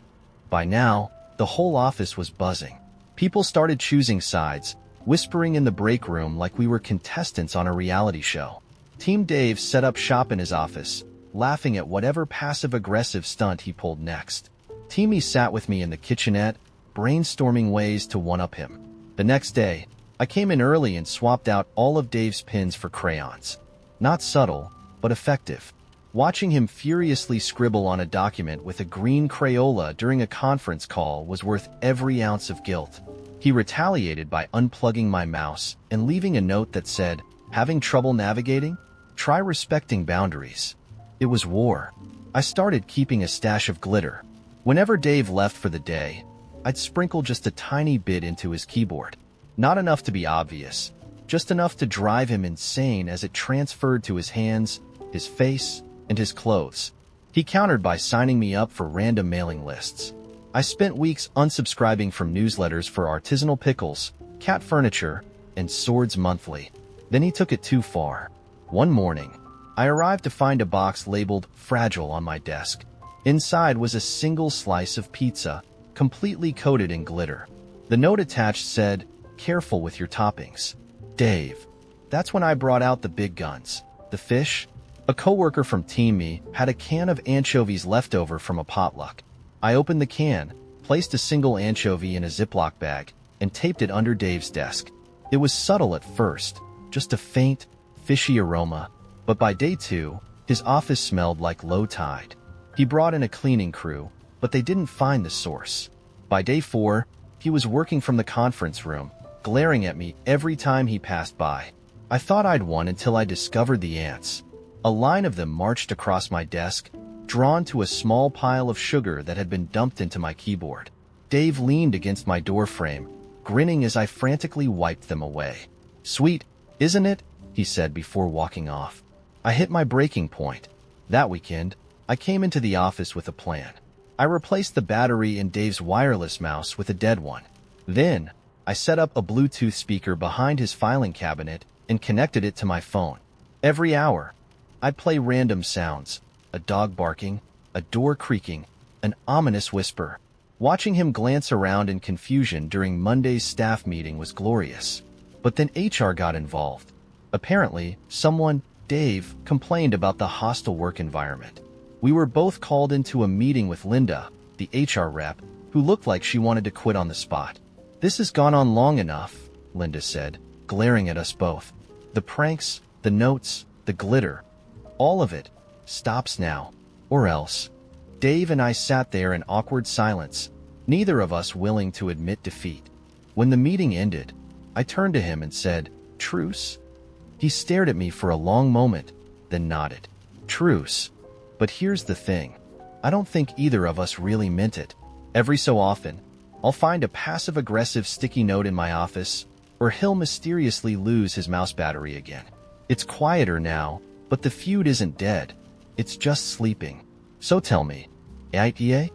By now, the whole office was buzzing. People started choosing sides, whispering in the break room like we were contestants on a reality show. Team Dave set up shop in his office, laughing at whatever passive-aggressive stunt he pulled next. Teamy sat with me in the kitchenette, brainstorming ways to one-up him. The next day, I came in early and swapped out all of Dave's pins for crayons. Not subtle, but effective. Watching him furiously scribble on a document with a green Crayola during a conference call was worth every ounce of guilt. He retaliated by unplugging my mouse and leaving a note that said, having trouble navigating? Try respecting boundaries. It was war. I started keeping a stash of glitter. Whenever Dave left for the day, I'd sprinkle just a tiny bit into his keyboard. Not enough to be obvious, just enough to drive him insane as it transferred to his hands, his face, and his clothes. He countered by signing me up for random mailing lists. I spent weeks unsubscribing from newsletters for artisanal pickles, cat furniture, and Swords Monthly. Then he took it too far. One morning, I arrived to find a box labeled Fragile on my desk. Inside was a single slice of pizza, completely coated in glitter. The note attached said, careful with your toppings. Dave. That's when I brought out the big guns. The fish? A coworker from Team Me had a can of anchovies left over from a potluck. I opened the can, placed a single anchovy in a Ziploc bag, and taped it under Dave's desk. It was subtle at first, just a faint, fishy aroma, but by day 2, his office smelled like low tide. He brought in a cleaning crew, but they didn't find the source. By day 4, he was working from the conference room, glaring at me every time he passed by. I thought I'd won until I discovered the ants. A line of them marched across my desk, drawn to a small pile of sugar that had been dumped into my keyboard. Dave leaned against my door frame, grinning as I frantically wiped them away. Sweet, isn't it? He said before walking off. I hit my breaking point. That weekend, I came into the office with a plan. I replaced the battery in Dave's wireless mouse with a dead one. Then, I set up a Bluetooth speaker behind his filing cabinet and connected it to my phone. Every hour, I'd play random sounds, a dog barking, a door creaking, an ominous whisper. Watching him glance around in confusion during Monday's staff meeting was glorious. But then HR got involved. Apparently, someone, Dave, complained about the hostile work environment. We were both called into a meeting with Linda, the HR rep, who looked like she wanted to quit on the spot. This has gone on long enough, Linda said, glaring at us both. The pranks, the notes, the glitter, all of it, stops now, or else. Dave and I sat there in awkward silence, neither of us willing to admit defeat. When the meeting ended, I turned to him and said, "Truce?" He stared at me for a long moment, then nodded. Truce. But here's the thing. I don't think either of us really meant it. Every so often, I'll find a passive-aggressive sticky note in my office, or he'll mysteriously lose his mouse battery again. It's quieter now, but the feud isn't dead. It's just sleeping. So tell me, AITA?